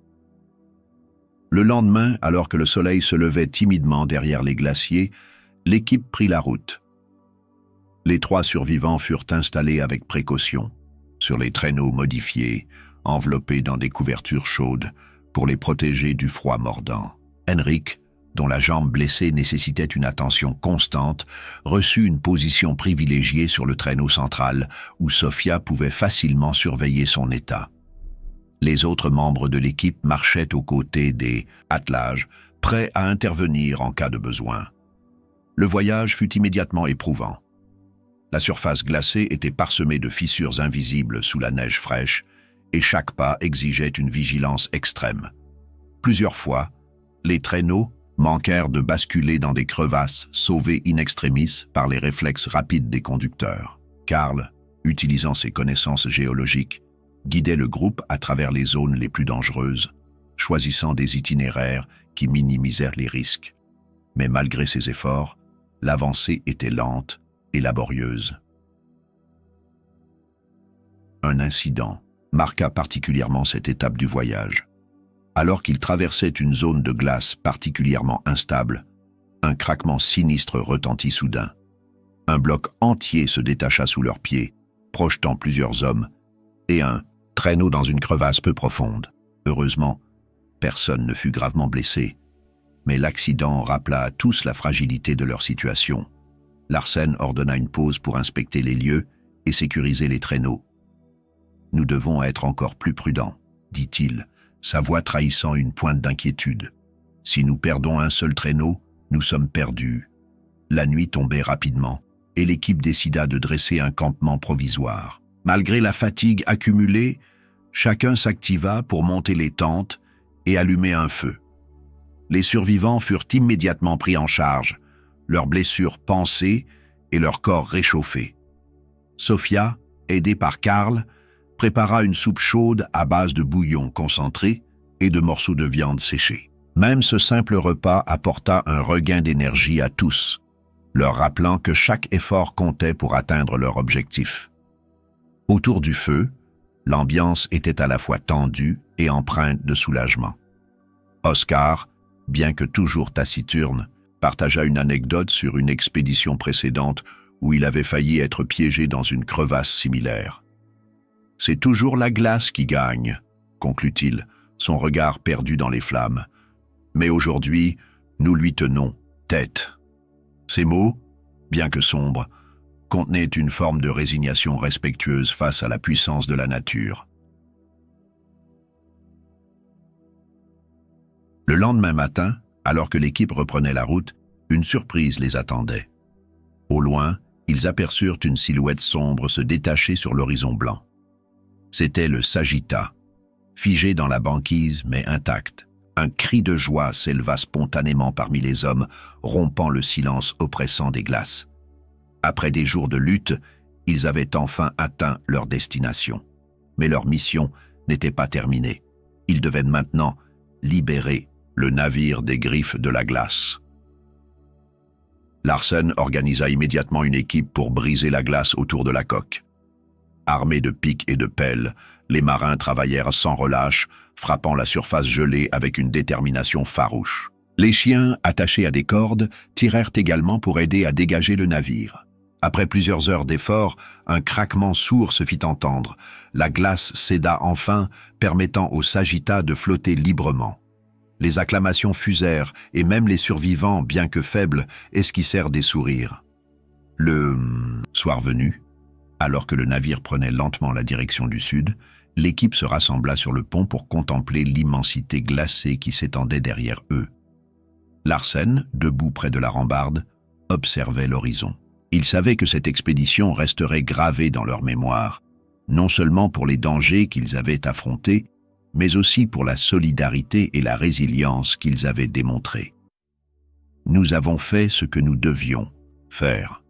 Le lendemain, alors que le soleil se levait timidement derrière les glaciers, l'équipe prit la route. Les 3 survivants furent installés avec précaution, sur les traîneaux modifiés, enveloppés dans des couvertures chaudes, pour les protéger du froid mordant. Henrik, dont la jambe blessée nécessitait une attention constante, reçut une position privilégiée sur le traîneau central, où Sophia pouvait facilement surveiller son état. Les autres membres de l'équipe marchaient aux côtés des attelages, prêts à intervenir en cas de besoin. Le voyage fut immédiatement éprouvant. La surface glacée était parsemée de fissures invisibles sous la neige fraîche, et chaque pas exigeait une vigilance extrême. Plusieurs fois, les traîneaux manquèrent de basculer dans des crevasses sauvées in extremis par les réflexes rapides des conducteurs. Karl, utilisant ses connaissances géologiques, guidait le groupe à travers les zones les plus dangereuses, choisissant des itinéraires qui minimisèrent les risques. Mais malgré ses efforts, l'avancée était lente et laborieuse. Un incident marqua particulièrement cette étape du voyage. Alors qu'ils traversaient une zone de glace particulièrement instable, un craquement sinistre retentit soudain. Un bloc entier se détacha sous leurs pieds, projetant plusieurs hommes, et un traîneau dans une crevasse peu profonde. Heureusement, personne ne fut gravement blessé, mais l'accident rappela à tous la fragilité de leur situation. Larsen ordonna une pause pour inspecter les lieux et sécuriser les traîneaux. « Nous devons être encore plus prudents, » dit-il, sa voix trahissant une pointe d'inquiétude. « Si nous perdons un seul traîneau, nous sommes perdus. » La nuit tombait rapidement, et l'équipe décida de dresser un campement provisoire. Malgré la fatigue accumulée, chacun s'activa pour monter les tentes et allumer un feu. Les survivants furent immédiatement pris en charge, leurs blessures pansées et leur corps réchauffés. Sophia, aidée par Karl, prépara une soupe chaude à base de bouillon concentré et de morceaux de viande séchée. Même ce simple repas apporta un regain d'énergie à tous, leur rappelant que chaque effort comptait pour atteindre leur objectif. Autour du feu, l'ambiance était à la fois tendue et empreinte de soulagement. Oscar, bien que toujours taciturne, partagea une anecdote sur une expédition précédente où il avait failli être piégé dans une crevasse similaire. « C'est toujours la glace qui gagne », conclut-il, son regard perdu dans les flammes. « Mais aujourd'hui, nous lui tenons tête. » Ces mots, bien que sombres, contenaient une forme de résignation respectueuse face à la puissance de la nature. Le lendemain matin, alors que l'équipe reprenait la route, une surprise les attendait. Au loin, ils aperçurent une silhouette sombre se détacher sur l'horizon blanc. C'était le Sagitta, figé dans la banquise mais intact. Un cri de joie s'éleva spontanément parmi les hommes, rompant le silence oppressant des glaces. Après des jours de lutte, ils avaient enfin atteint leur destination. Mais leur mission n'était pas terminée. Ils devaient maintenant libérer le navire des griffes de la glace. Larsen organisa immédiatement une équipe pour briser la glace autour de la coque. Armés de pics et de pelles, les marins travaillèrent sans relâche, frappant la surface gelée avec une détermination farouche. Les chiens, attachés à des cordes, tirèrent également pour aider à dégager le navire. Après plusieurs heures d'efforts, un craquement sourd se fit entendre. La glace céda enfin, permettant au Sagitta de flotter librement. Les acclamations fusèrent, et même les survivants, bien que faibles, esquissèrent des sourires. Le soir venu, alors que le navire prenait lentement la direction du sud, l'équipe se rassembla sur le pont pour contempler l'immensité glacée qui s'étendait derrière eux. Larsen, debout près de la rambarde, observait l'horizon. Il savait que cette expédition resterait gravée dans leur mémoire, non seulement pour les dangers qu'ils avaient affrontés, mais aussi pour la solidarité et la résilience qu'ils avaient démontrées. « Nous avons fait ce que nous devions faire »,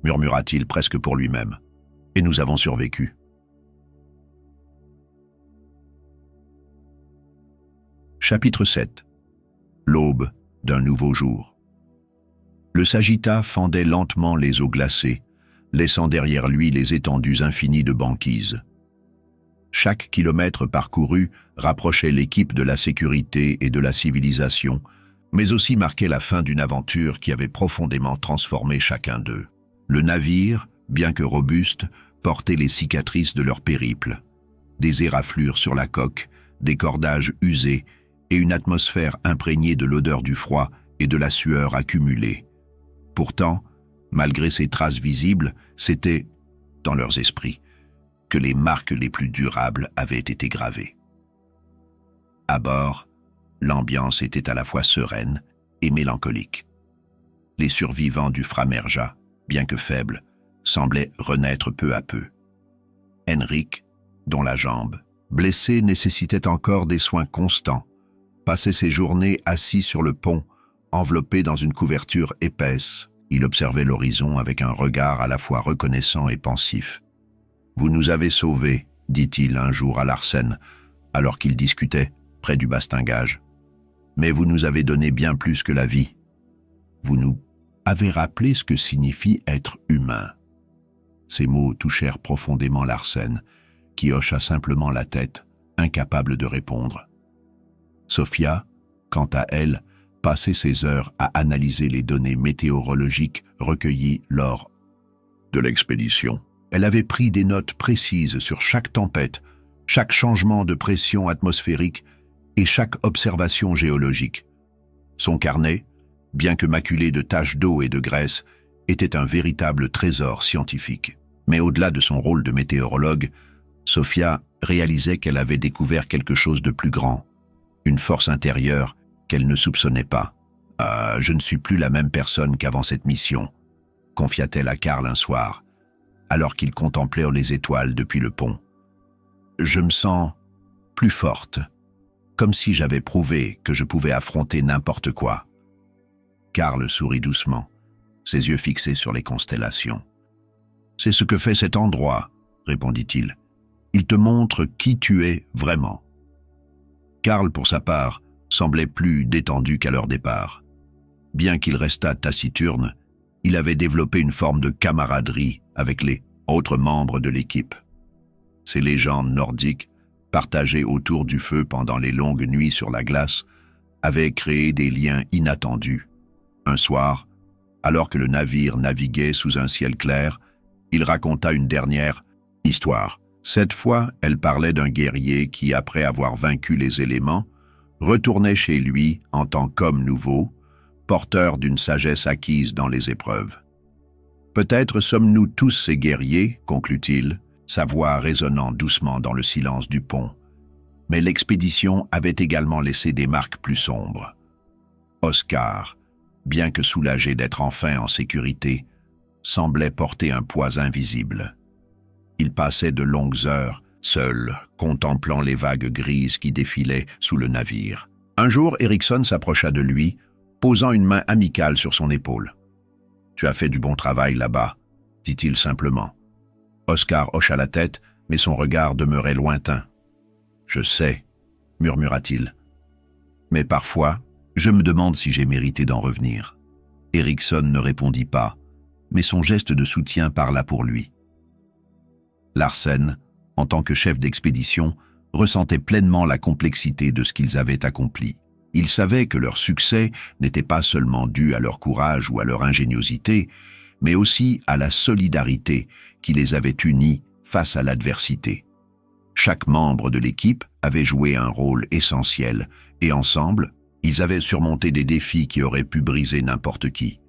murmura-t-il presque pour lui-même, « et nous avons survécu. » Chapitre 7. L'aube d'un nouveau jour. Le Sagitta fendait lentement les eaux glacées, laissant derrière lui les étendues infinies de banquise. Chaque kilomètre parcouru rapprochait l'équipe de la sécurité et de la civilisation, mais aussi marquait la fin d'une aventure qui avait profondément transformé chacun d'eux. Le navire, bien que robuste, portait les cicatrices de leur périple. Des éraflures sur la coque, des cordages usés et une atmosphère imprégnée de l'odeur du froid et de la sueur accumulée. Pourtant, malgré ces traces visibles, c'était, dans leurs esprits, que les marques les plus durables avaient été gravées. À bord, l'ambiance était à la fois sereine et mélancolique. Les survivants du Framerja, bien que faibles, semblaient renaître peu à peu. Henrik, dont la jambe, Blessé nécessitait encore des soins constants, passait ses journées assis sur le pont, enveloppé dans une couverture épaisse. Il observait l'horizon avec un regard à la fois reconnaissant et pensif. « Vous nous avez sauvés », dit-il un jour à Larsen, alors qu'ils discutaient près du bastingage. « Mais vous nous avez donné bien plus que la vie. Vous nous avez rappelé ce que signifie être humain. » Ces mots touchèrent profondément Larsen, qui hocha simplement la tête, incapable de répondre. Sophia, quant à elle, passait ses heures à analyser les données météorologiques recueillies lors de l'expédition. Elle avait pris des notes précises sur chaque tempête, chaque changement de pression atmosphérique et chaque observation géologique. Son carnet, bien que maculé de taches d'eau et de graisse, était un véritable trésor scientifique. Mais au-delà de son rôle de météorologue, Sophia réalisait qu'elle avait découvert quelque chose de plus grand, une force intérieure qu'elle ne soupçonnait pas. « Je ne suis plus la même personne qu'avant cette mission », confia-t-elle à Karl un soir, alors qu'ils contemplaient les étoiles depuis le pont. « Je me sens plus forte, comme si j'avais prouvé que je pouvais affronter n'importe quoi. » Karl sourit doucement, ses yeux fixés sur les constellations. « C'est ce que fait cet endroit, » répondit-il. « Il te montre qui tu es vraiment. » Karl, pour sa part, semblait plus détendu qu'à leur départ. Bien qu'il restât taciturne, il avait développé une forme de camaraderie avec les autres membres de l'équipe. Ces légendes nordiques, partagées autour du feu pendant les longues nuits sur la glace, avaient créé des liens inattendus. Un soir, alors que le navire naviguait sous un ciel clair, il raconta une dernière histoire. Cette fois, elle parlait d'un guerrier qui, après avoir vaincu les éléments, retournait chez lui en tant qu'homme nouveau, porteur d'une sagesse acquise dans les épreuves. « Peut-être sommes-nous tous ces guerriers, » conclut-il, sa voix résonnant doucement dans le silence du pont. Mais l'expédition avait également laissé des marques plus sombres. Oscar, bien que soulagé d'être enfin en sécurité, semblait porter un poids invisible. Il passait de longues heures, seul, contemplant les vagues grises qui défilaient sous le navire. Un jour, Eriksson s'approcha de lui, posant une main amicale sur son épaule. « Tu as fait du bon travail là-bas, » dit-il simplement. Oscar hocha la tête, mais son regard demeurait lointain. « Je sais, » murmura-t-il. « Mais parfois, je me demande si j'ai mérité d'en revenir. » Eriksson ne répondit pas, mais son geste de soutien parla pour lui. Larsen, en tant que chef d'expédition, ressentait pleinement la complexité de ce qu'ils avaient accompli. Ils savaient que leur succès n'était pas seulement dû à leur courage ou à leur ingéniosité, mais aussi à la solidarité qui les avait unis face à l'adversité. Chaque membre de l'équipe avait joué un rôle essentiel, et ensemble, ils avaient surmonté des défis qui auraient pu briser n'importe qui.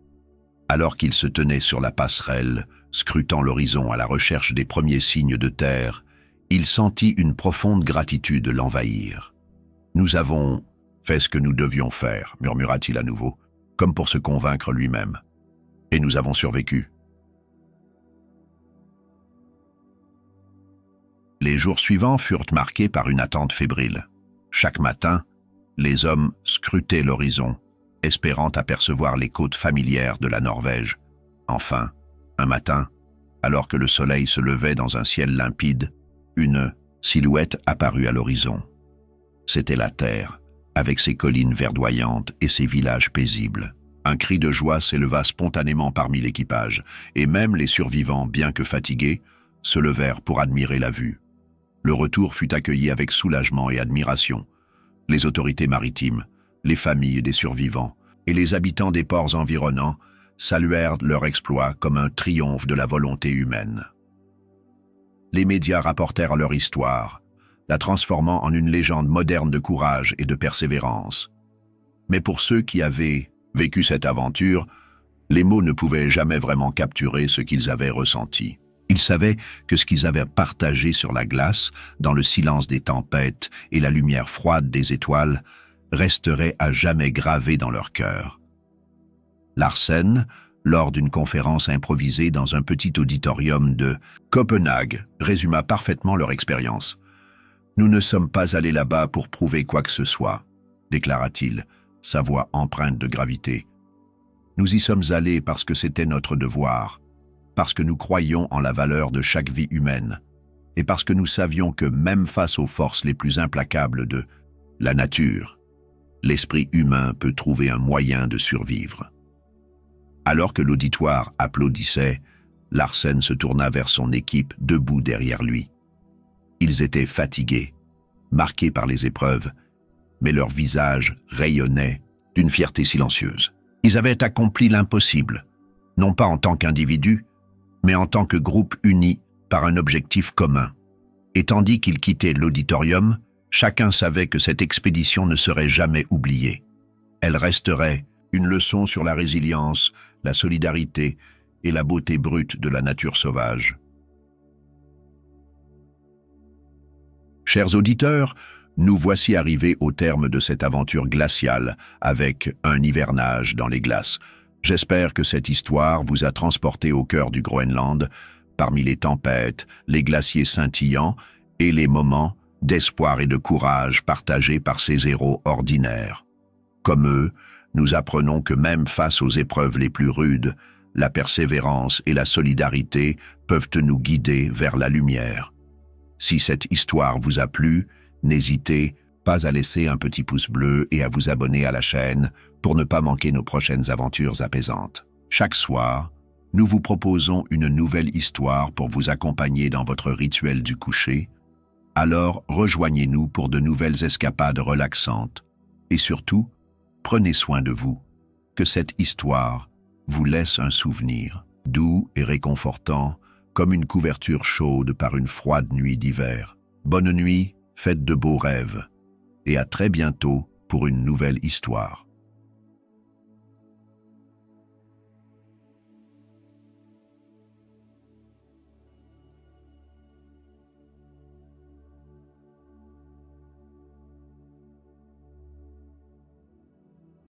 Alors qu'ils se tenaient sur la passerelle, scrutant l'horizon à la recherche des premiers signes de terre, il sentit une profonde gratitude l'envahir. « Nous avons fait ce que nous devions faire, » murmura-t-il à nouveau, comme pour se convaincre lui-même. « Et nous avons survécu. » Les jours suivants furent marqués par une attente fébrile. Chaque matin, les hommes scrutaient l'horizon, espérant apercevoir les côtes familières de la Norvège. Enfin, un matin, alors que le soleil se levait dans un ciel limpide, une silhouette apparut à l'horizon. C'était la Terre, avec ses collines verdoyantes et ses villages paisibles. Un cri de joie s'éleva spontanément parmi l'équipage, et même les survivants, bien que fatigués, se levèrent pour admirer la vue. Le retour fut accueilli avec soulagement et admiration. Les autorités maritimes, les familles des survivants et les habitants des ports environnants saluèrent leur exploit comme un triomphe de la volonté humaine. Les médias rapportèrent leur histoire, la transformant en une légende moderne de courage et de persévérance. Mais pour ceux qui avaient vécu cette aventure, les mots ne pouvaient jamais vraiment capturer ce qu'ils avaient ressenti. Ils savaient que ce qu'ils avaient partagé sur la glace, dans le silence des tempêtes et la lumière froide des étoiles, resterait à jamais gravé dans leur cœur. Larsen, lors d'une conférence improvisée dans un petit auditorium de Copenhague, résuma parfaitement leur expérience. « Nous ne sommes pas allés là-bas pour prouver quoi que ce soit, déclara-t-il, sa voix empreinte de gravité. Nous y sommes allés parce que c'était notre devoir, parce que nous croyions en la valeur de chaque vie humaine, et parce que nous savions que même face aux forces les plus implacables de la nature, l'esprit humain peut trouver un moyen de survivre. Alors que l'auditoire applaudissait, Larsen se tourna vers son équipe debout derrière lui. Ils étaient fatigués, marqués par les épreuves, mais leurs visages rayonnaient d'une fierté silencieuse. Ils avaient accompli l'impossible, non pas en tant qu'individus, mais en tant que groupe uni par un objectif commun. Et tandis qu'ils quittaient l'auditorium, chacun savait que cette expédition ne serait jamais oubliée. Elle resterait une leçon sur la résilience, la solidarité et la beauté brute de la nature sauvage. Chers auditeurs, nous voici arrivés au terme de cette aventure glaciale avec un hivernage dans les glaces. J'espère que cette histoire vous a transporté au cœur du Groenland, parmi les tempêtes, les glaciers scintillants et les moments d'espoir et de courage partagés par ces héros ordinaires. Comme eux, nous apprenons que même face aux épreuves les plus rudes, la persévérance et la solidarité peuvent nous guider vers la lumière. Si cette histoire vous a plu, n'hésitez pas à laisser un petit pouce bleu et à vous abonner à la chaîne pour ne pas manquer nos prochaines aventures apaisantes. Chaque soir, nous vous proposons une nouvelle histoire pour vous accompagner dans votre rituel du coucher. Alors rejoignez-nous pour de nouvelles escapades relaxantes. Et surtout, prenez soin de vous. Que cette histoire vous laisse un souvenir doux et réconfortant, comme une couverture chaude par une froide nuit d'hiver. Bonne nuit, faites de beaux rêves, et à très bientôt pour une nouvelle histoire.